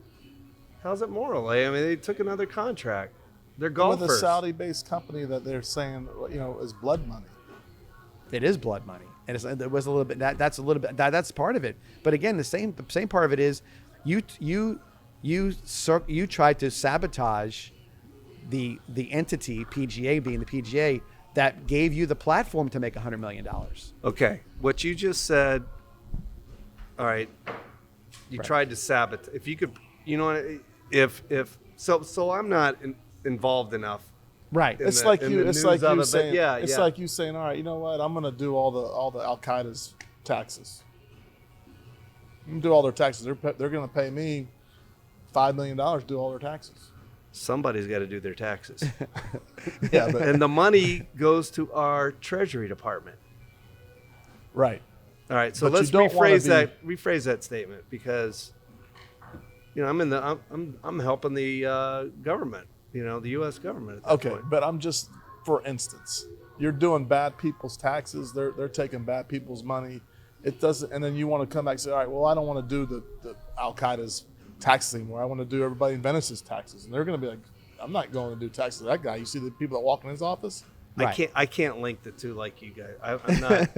How's it moral? I mean, they took another contract. They're golfers.
With a Saudi-based company that they're saying, is blood money.
It is blood money, and it was a little bit. That's a little bit. That's part of it. But again, the same part of it is, you tried to sabotage the entity PGA, being the PGA, that gave you the platform to make $100 million.
Okay, what you just said. All right, you tried to sabotage. If you could, so I'm not involved enough.
Right.
It's like you saying,
yeah.
like you saying, all right, you know what? I'm going to do all the Al Qaeda's taxes. I'm going to do all their taxes. They're going to pay me $5 million to do all their taxes.
Somebody's got to do their taxes.
Yeah,
and the money goes to our Treasury Department.
Right.
All right. So
But
let's
you don't
rephrase that statement, because I'm helping the government. The U.S. government. At that
Okay,
point.
but I'm just, for instance, you're doing bad people's taxes. They're taking bad people's money. It doesn't, and then you want to come back and say, all right, well, I don't want to do the Al Qaeda's taxes anymore. I want to do everybody in Venice's taxes. And they're going to be like, I'm not going to do taxes to that guy. You see the people that walk in his office?
Right.
I can't link the two like you guys.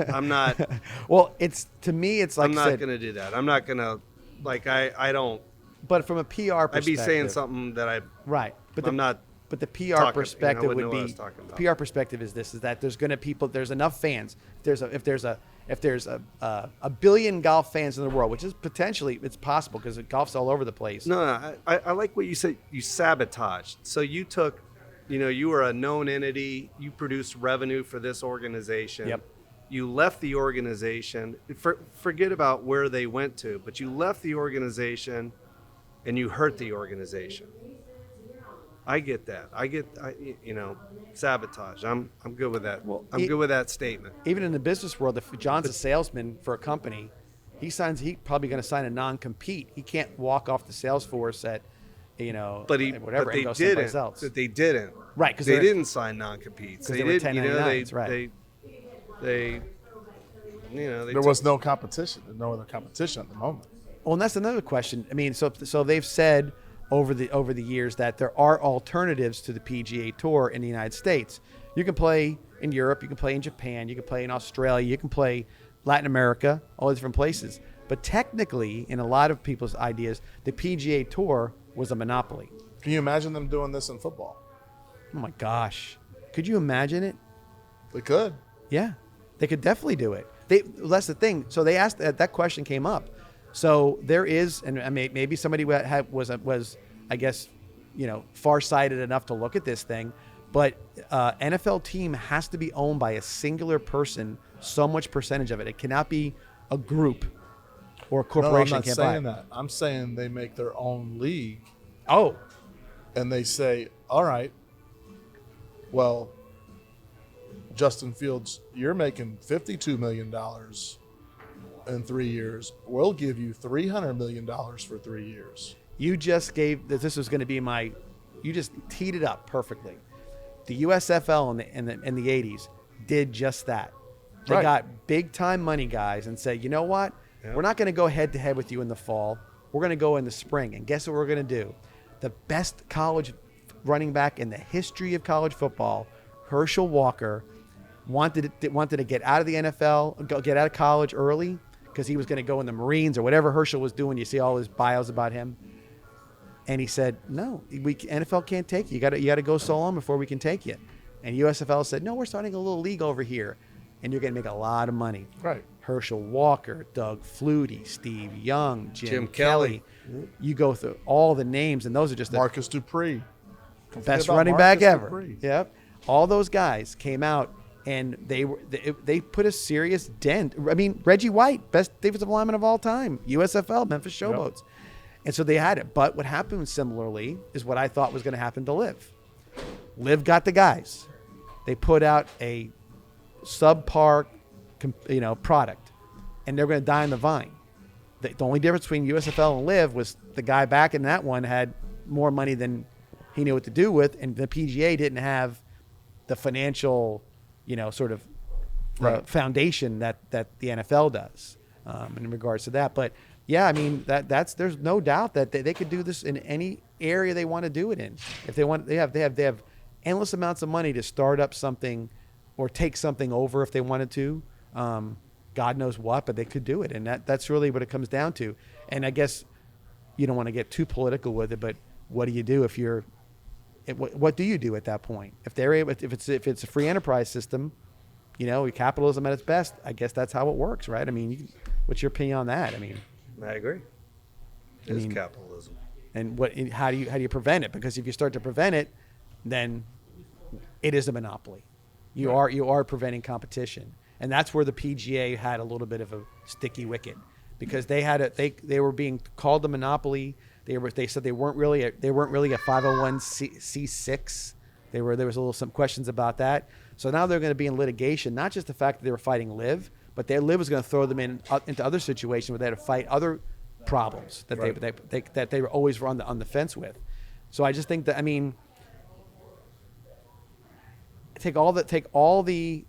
I'm not.
Well, it's to me, it's like
I'm
I
not
said,
going to do that. I'm not going to, like, I don't.
but from a PR perspective,
I'd be saying something that
right. But
I'm not.
But the PR
talking,
perspective
wouldn't know
would
what I
be
was talking about.
PR perspective is this: is that there's going to there's enough fans. If there's a billion golf fans in the world, which is potentially it's possible because golf's all over the place.
No, I like what you said. You sabotaged. So you took, you were a known entity. You produced revenue for this organization.
Yep.
You left the organization. Forget about where they went to, but you left the organization, and you hurt the organization. I get that. Sabotage. I'm good with that.
Well,
I'm good with that statement.
Even in the business world, if John's a salesman for a company, he's probably going to sign a non-compete. He can't walk off the sales force at, whatever and go someplace else.
But they didn't.
Right, because
they didn't sign non-competes.
They were 1099s, right.
There was no competition. There's no other competition at the moment.
Well, and that's another question. I mean, so they've said over the years that there are alternatives to the PGA Tour in the United States. You can play in Europe, you can play in Japan, you can play in Australia, you can play Latin America, all the different places. But technically, in a lot of people's ideas, the PGA Tour was a monopoly.
Can you imagine them doing this in football?
Oh my gosh. Could you imagine it?
They could.
Yeah, they could definitely do it. That's the thing. So they asked that question came up. So there is, and maybe somebody was I guess, far-sighted enough to look at this thing, but NFL team has to be owned by a singular person, so much percentage of it. It cannot be a group or a corporation.
No, I'm not
can't
saying
buy
that. I'm saying they make their own league.
Oh.
And they say, all right, well, Justin Fields, you're making $52 million in 3 years. We'll give you $300 million for 3 years.
You just gave that this was going to be you just teed it up perfectly. The USFL in the 80s did just that. They got big time money guys and said, you know what? Yep. We're not going to go head to head with you in the fall. We're going to go in the spring. And guess what we're going to do? The best college running back in the history of college football, Herschel Walker, wanted to get out of the NFL, get out of college early because he was going to go in the Marines or whatever Herschel was doing. You see all his bios about him. And he said, no, NFL can't take you. You got to go so long before we can take you. And USFL said, no, we're starting a little league over here. And you're going to make a lot of money.
Right.
Herschel Walker, Doug Flutie, Steve Young, Jim
Kelly.
You go through all the names, and those are just
Marcus Dupree.
Best running back ever. Yep. All those guys came out, and they put a serious dent. I mean, Reggie White, best defensive lineman of all time, USFL, Memphis Showboats. Yep. And so they had it. But what happened similarly is what I thought was going to happen to LIV. LIV got the guys. They put out a subpar, product, and they're going to die on the vine. The only difference between USFL and LIV was the guy back in that one had more money than he knew what to do with, and the PGA didn't have the financial, foundation that the NFL does in regards to that. But yeah, I mean there's no doubt that they could do this in any area they want to do it in. If they want, they have endless amounts of money to start up something or take something over if they wanted to. God knows what, but they could do it, and that's really what it comes down to. And I guess you don't want to get too political with it, but what do you do if you're? What do you do at that point? If they're able, if it's a free enterprise system, capitalism at its best, I guess that's how it works, right? I mean, what's your opinion on that? I mean,
I agree. It is capitalism.
And how do you prevent it? Because if you start to prevent it, then it is a monopoly. You are preventing competition, and that's where the PGA had a little bit of a sticky wicket, because they were being called a monopoly. They said they weren't really a 501c6. There was some questions about that. So now they're going to be in litigation, not just the fact that they were fighting LIV, but LIV was going to throw them into other situations where they had to fight other problems that they were always on the fence with. So I just think that, I mean, take all the the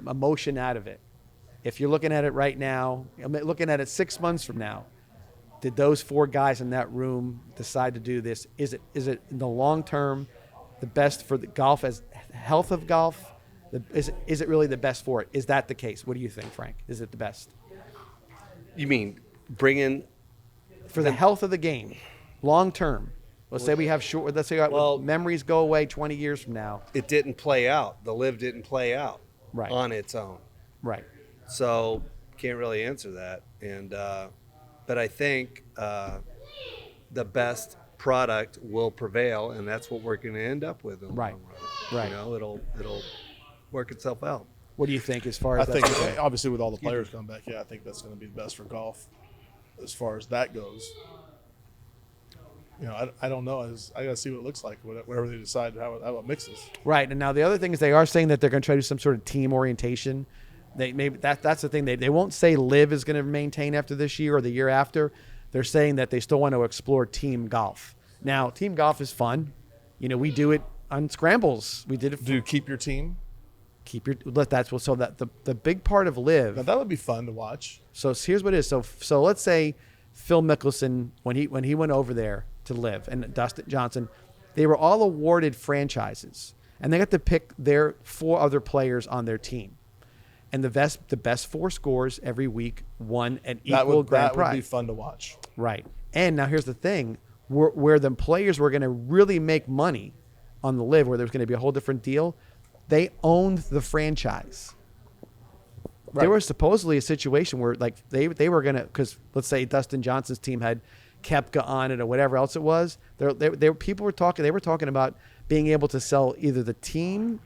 emotion out of it. If you're looking at it right now, I'm looking at it 6 months from now, did those 4 guys in that room decide to do this? Is it in the long term the best for the golf as health of golf? Is it really the best for it? Is that the case? What do you think, Frank? Is it the best?
You mean bringing
For the health of the game, long term. Let's say we have short. Let's say memories go away 20 years from now.
it didn't play out. The LIV didn't play out
Right.
on its own.
Right.
So can't really answer that. And but I think the best product will prevail, and that's what we're going to end up with in the
Right.
long run.
Right.
You know, it'll work itself out.
What do you think as far
I
as
think
that's
obviously with all the players coming back, I think that's going to be the best for golf as far as that goes. I don't know. I got to see what it looks like, whatever they decide how it mixes.
Right. And now the other thing is they are saying that they're going to try to do some sort of team orientation. They maybe that's the thing. They won't say LIV is going to maintain after this year or the year after. They're saying that they still want to explore team golf. Now, team golf is fun. We do it on scrambles. We did it.
Do you keep your team?
So that the big part of LIV.
Now, that would be fun to watch.
So here's what it is. So let's say Phil Mickelson, when he went over there to LIV, and Dustin Johnson, they were all awarded franchises, and they got to pick their 4 other players on their team, and the best 4 scores every week won an equal grand prize.
That would be fun to watch.
Right. And now here's the thing, where the players were going to really make money on the LIV, where there's going to be a whole different deal. They owned the franchise.
Right.
There was supposedly a situation where they were going to, because let's say Dustin Johnson's team had Koepka on it or whatever else it was. People were talking. They were talking about being able to sell either the team,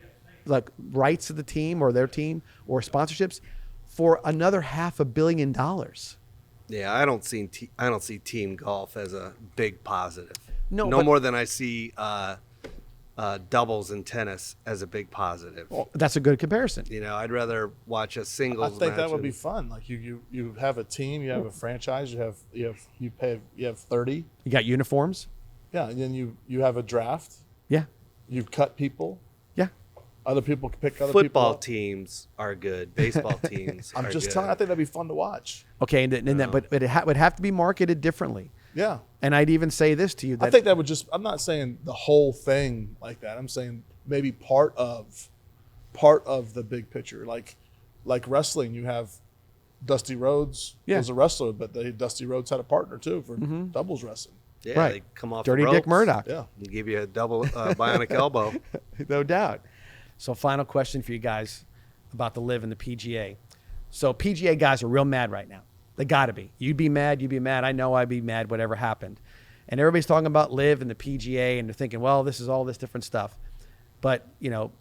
like rights to the team or their team, or sponsorships for another $500 million.
Yeah, I don't see team golf as a big positive.
No,
no more than I see doubles in tennis as a big positive.
Well, that's a good comparison.
I'd rather watch a singles.
I think that would
match
be fun. Like you have a team, you have a franchise, you have 30.
You got uniforms.
Yeah, and then you have a draft.
Yeah.
You cut people.
Yeah.
Other people can pick other
Football
people.
teams are good. Baseball teams.
I'm
are
just
good.
telling. I think that'd be fun to watch.
Okay, but it would have to be marketed differently.
Yeah.
And I'd even say this to you.
I think that would just. I'm not saying the whole thing like that. I'm saying maybe part of the big picture. Like wrestling, you have Dusty Rhodes was a wrestler, but Dusty Rhodes had a partner too for doubles wrestling.
Yeah,
right.
They come off
Dirty
the
Dick
ropes.
Murdoch.
Yeah.
He give you a double bionic elbow.
No doubt. So final question for you guys about the LIV and the PGA. So PGA guys are real mad right now. They got to be. You'd be mad. I know I'd be mad whatever happened. And everybody's talking about LIV and the PGA, and they're thinking, well, this is all this different stuff. But,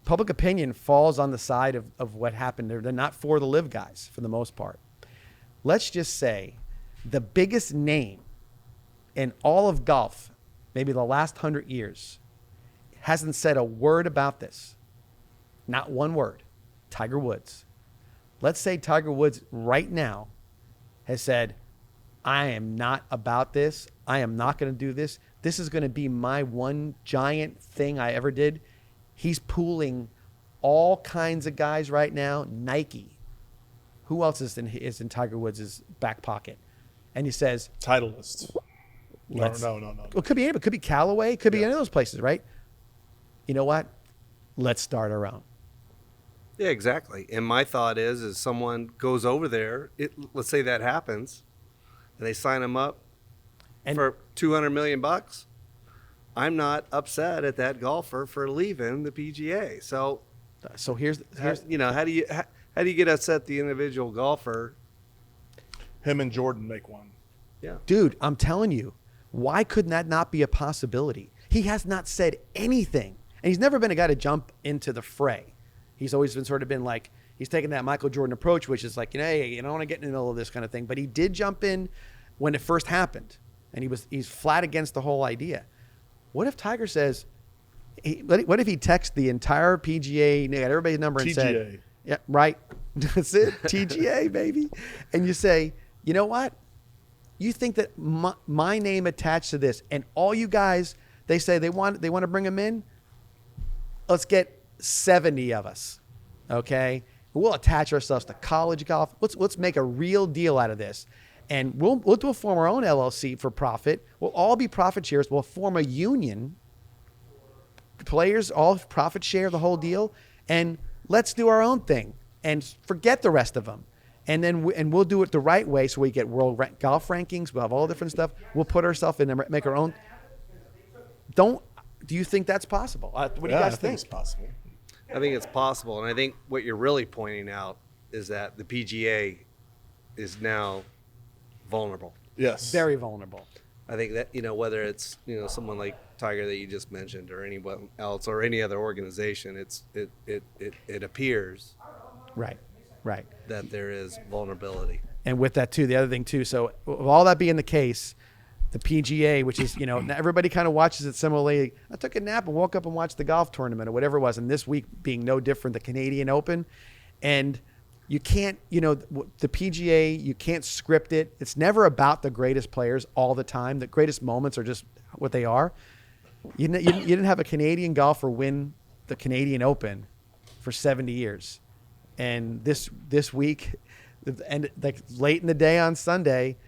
public opinion falls on the side of what happened. They're not for the LIV guys for the most part. Let's just say the biggest name in all of golf, maybe the last 100 years, hasn't said a word about this. Not one word. Tiger Woods. Let's say Tiger Woods right now has said, I am not about this. I am not going to do this. This is going to be my one giant thing I ever did. He's pooling all kinds of guys right now. Nike. Who else is in Tiger Woods' back pocket? And he says,
Titleist. No.
Well, it could be anybody. It could be Callaway. It could be any of those places, right? You know what? Let's start our own.
Yeah, exactly. And my thought is someone goes over there. Let's say that happens, and they sign him up for $200 million. I'm not upset at that golfer for leaving the PGA. So
here's
how do you get upset at the individual golfer?
Him and Jordan make one.
Yeah,
dude, I'm telling you, why could that not be a possibility? He has not said anything, and he's never been a guy to jump into the fray. He's always been sort of been like, he's taken that Michael Jordan approach, which is like, hey, you don't want to get in the middle of this kind of thing. But he did jump in when it first happened, and he's flat against the whole idea. What if Tiger says, what if he texts the entire PGA, got everybody's number and
TGA.
said, yeah, right, that's it, TGA, baby. And you say, you know what? You think that my name attached to this, and all you guys, they say they want to bring him in. Let's get 70 of us, okay? We'll attach ourselves to college golf. Let's make a real deal out of this. and we'll form our own LLC for profit. We'll all be profit shares. We'll form a union. Players all profit share the whole deal, and let's do our own thing and forget the rest of them. And then we'll do it the right way, so we get world golf rankings. We'll have all different stuff. We'll put ourselves in and make our own. Do you think that's possible? What do you guys think?
It's possible.
I think it's possible, and I think what you're really pointing out is that the PGA is now vulnerable.
Yes.
Very vulnerable.
I think that, whether it's, someone like Tiger that you just mentioned or anyone else or any other organization, it appears
Right.
that there is vulnerability.
And with that too, the other thing too. So with all that being the case, the PGA, which is, everybody kind of watches it similarly. I took a nap and woke up and watched the golf tournament or whatever it was. And this week being no different, the Canadian Open. And you can't, the PGA, you can't script it. It's never about the greatest players all the time. The greatest moments are just what they are. You didn't have a Canadian golfer win the Canadian Open for 70 years. And this week, and like late in the day on Sunday,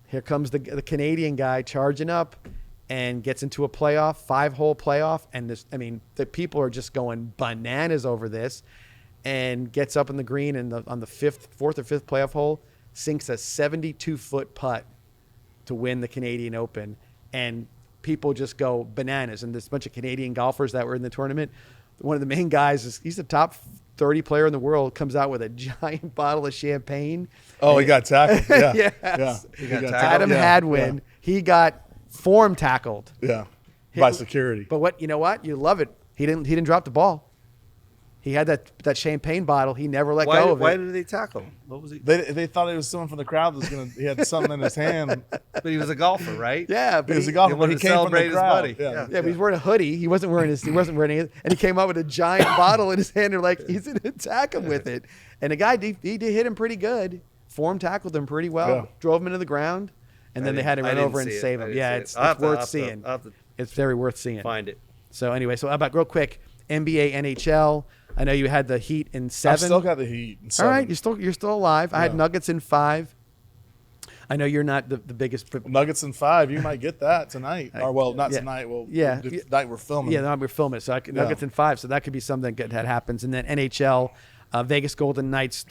here comes the Canadian guy charging up and gets into a playoff, 5-hole playoff. And the people are just going bananas over this. And gets up in the green and on the fourth or fifth playoff hole, sinks a 72-foot putt to win the Canadian Open. And people just go bananas. And this bunch of Canadian golfers that were in the tournament, one of the main guys, he's the top 30 player in the world, comes out with a giant bottle of champagne.
Oh, he got tackled. Yeah.
Yes.
Yeah.
He got tackled.
Adam Hadwin, he got form tackled.
Yeah. By security.
But you know what? You love it. He didn't drop the ball. He had that champagne bottle. He never let go of it.
Why did they tackle him? What was he?
They thought it was someone from the crowd that was gonna. He had something in his hand.
But he was a golfer, right?
Yeah,
He was a golfer, but he
wanted to
came from the
celebrate his
crowd.
buddy.
Yeah.
but he's wearing a hoodie. He wasn't wearing it, and he came out with a giant bottle in his hand. And like he's gonna attack him with it. And the guy he did hit him pretty good. Form tackled him pretty well.
Yeah.
Drove him into the ground, and then they had to run over and save him. Yeah, it's worth seeing. It's very worth seeing.
Find it.
So anyway, so how about real quick NBA, NHL. I know you had the Heat in 7.
I've still got the Heat in 7.
All right, you're still alive. I had Nuggets in 5. I know you're not the biggest.
Nuggets in 5. You might get that tonight. Or well, not tonight. Well,
yeah,
tonight we're filming.
Yeah, we're filming. So Nuggets in 5. So that could be something that happens. And then NHL, Vegas Golden Knights,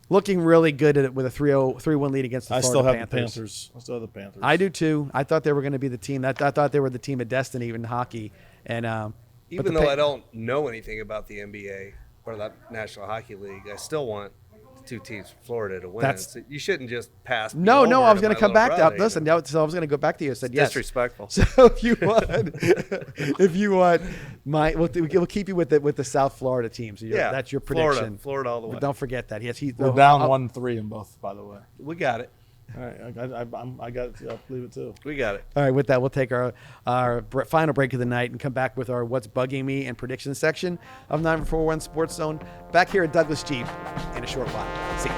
looking really good at it with a 3-1 lead against the Florida Panthers.
I still have the Panthers.
I do too. I thought they were going to be the team. I thought they were the team of destiny in hockey. And
even though I don't know anything about the NBA or the National Hockey League, I still want the two teams from Florida to win. So you shouldn't just pass.
No, I was going to come back to that. Listen, so I was going to go back to you. I said yes.
Disrespectful.
So if you want, we'll keep you with the South Florida teams.
Yeah,
that's your prediction.
Florida all the way.
But don't forget that. Yes,
we're down 1-3 in both. By the way,
we got it.
All right, I got it. I believe it too.
We got it.
All right, with that, we'll take our final break of the night and come back with our What's Bugging Me and prediction section of 941 Sports Zone. Back here at Douglas Jeep in a short while. See you.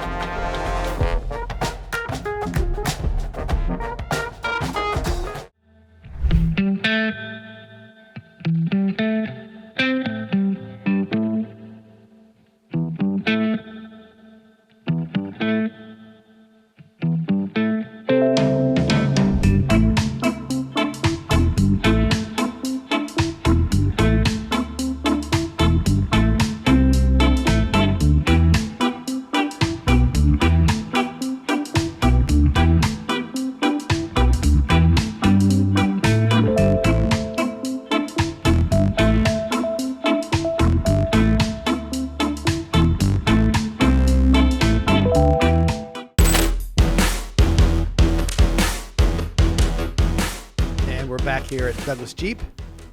Here at Douglas Jeep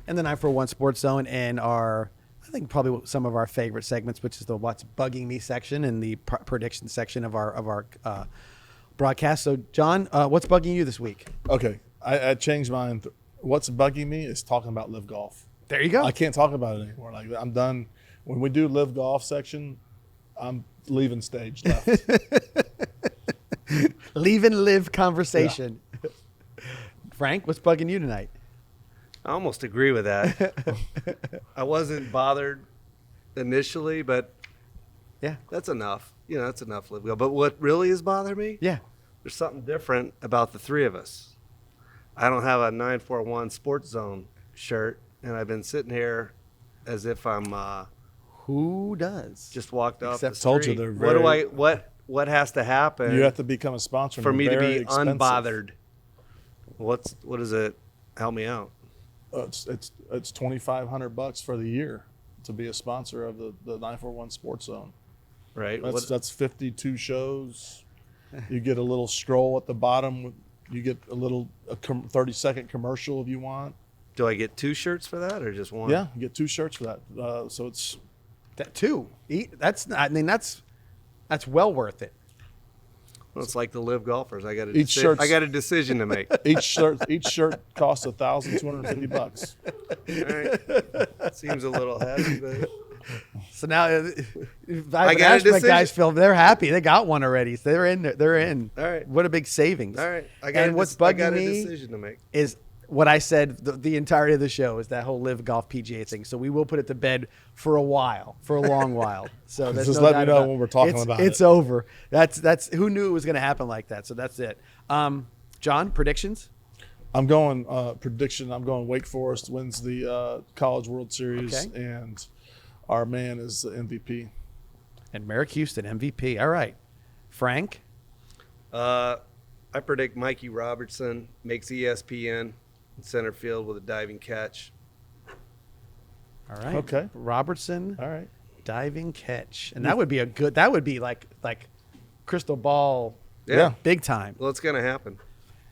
and the 941 Sports Zone and I think probably some of our favorite segments, which is the What's Bugging Me section and the prediction section of our broadcast. So, John, what's bugging you this week?
Okay, I changed mine. What's bugging me is talking about live golf.
There you go.
I can't talk about it anymore. Like I'm done. When we do live golf section, I'm leaving stage left.
Leaving live conversation. Yeah. Frank, what's bugging you tonight?
I almost agree with that. I wasn't bothered initially, but
yeah,
that's enough. That's enough. Live golf. But what really is bothering me?
Yeah,
there's something different about the three of us. I don't have a 941 Sports Zone shirt, and I've been sitting here as if I'm
Who does?
just walked off the
Except told you
street.
they're
What do
very-
what has to happen
You have to become a sponsor
for
and
me to
they're
be
very expensive.
unbothered? What is it? Help me out.
It's $2,500 for the year to be a sponsor of the 941 Sports Zone.
Right?
That's 52 shows. You get a little scroll at the bottom. You get a 30-second commercial if you want.
Do I get 2 shirts for that or just one?
Yeah, you get 2 shirts for that. So it's
That too. That's well worth it.
Well, it's like the live golfers. I got
Each shirt's-
I got a decision to make.
each shirt costs $1,250.
All right. Seems a little heavy, but
So now,
got a
Aspect
decision.
guys feel they're happy. They got one already. So they're in. They're in.
All right.
What a big savings.
all right.
And what's
I
bugging
got a
me
decision to make.
is what I said the entirety of the show is that whole live golf PGA thing. So we will put it to bed for a long while. So there's
Just
no
let
doubt
me know
about it.
when we're talking about
It's
it.
over. That's who knew it was going to happen like that. So that's it. John, predictions?
I'm going prediction. I'm going Wake Forest wins the College World Series,
Okay.
and our man is the MVP.
And Merrick Houston, MVP. All right. Frank?
I predict Mikey Robertson makes ESPN in center field with a diving catch.
All right.
Okay.
Robertson,
All right.
diving catch. And that would be like crystal ball
Yeah.
big time.
Well, it's going to happen.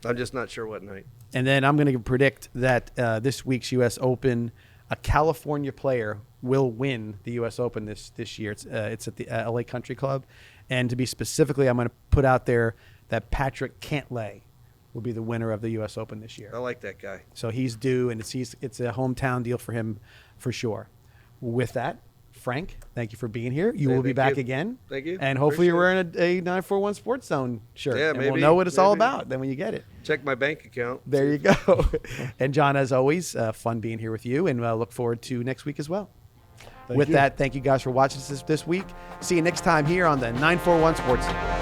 I'm just not sure what night.
And then I'm going to predict that this week's U.S. Open, a California player will win the U.S. Open this year. It's at the L.A. Country Club. And to be specifically, I'm going to put out there that Patrick Cantlay will be the winner of the U.S. Open this year.
I like that guy.
So he's due, and it's a hometown deal for him for sure. With that, Frank, thank you for being here. You
Hey,
will be
thank
back
you.
again.
Thank you.
And hopefully you're
Appreciate
wearing a 941 Sports Zone shirt.
Yeah,
and
maybe.
we'll know what it's all
Maybe.
about then when you get it.
Check my bank account.
There you go. And John, as always, fun being here with you, and look forward to next week as well.
Thank
With
you.
that, thank you guys for watching this week. See you next time here on the 941 Sports Zone.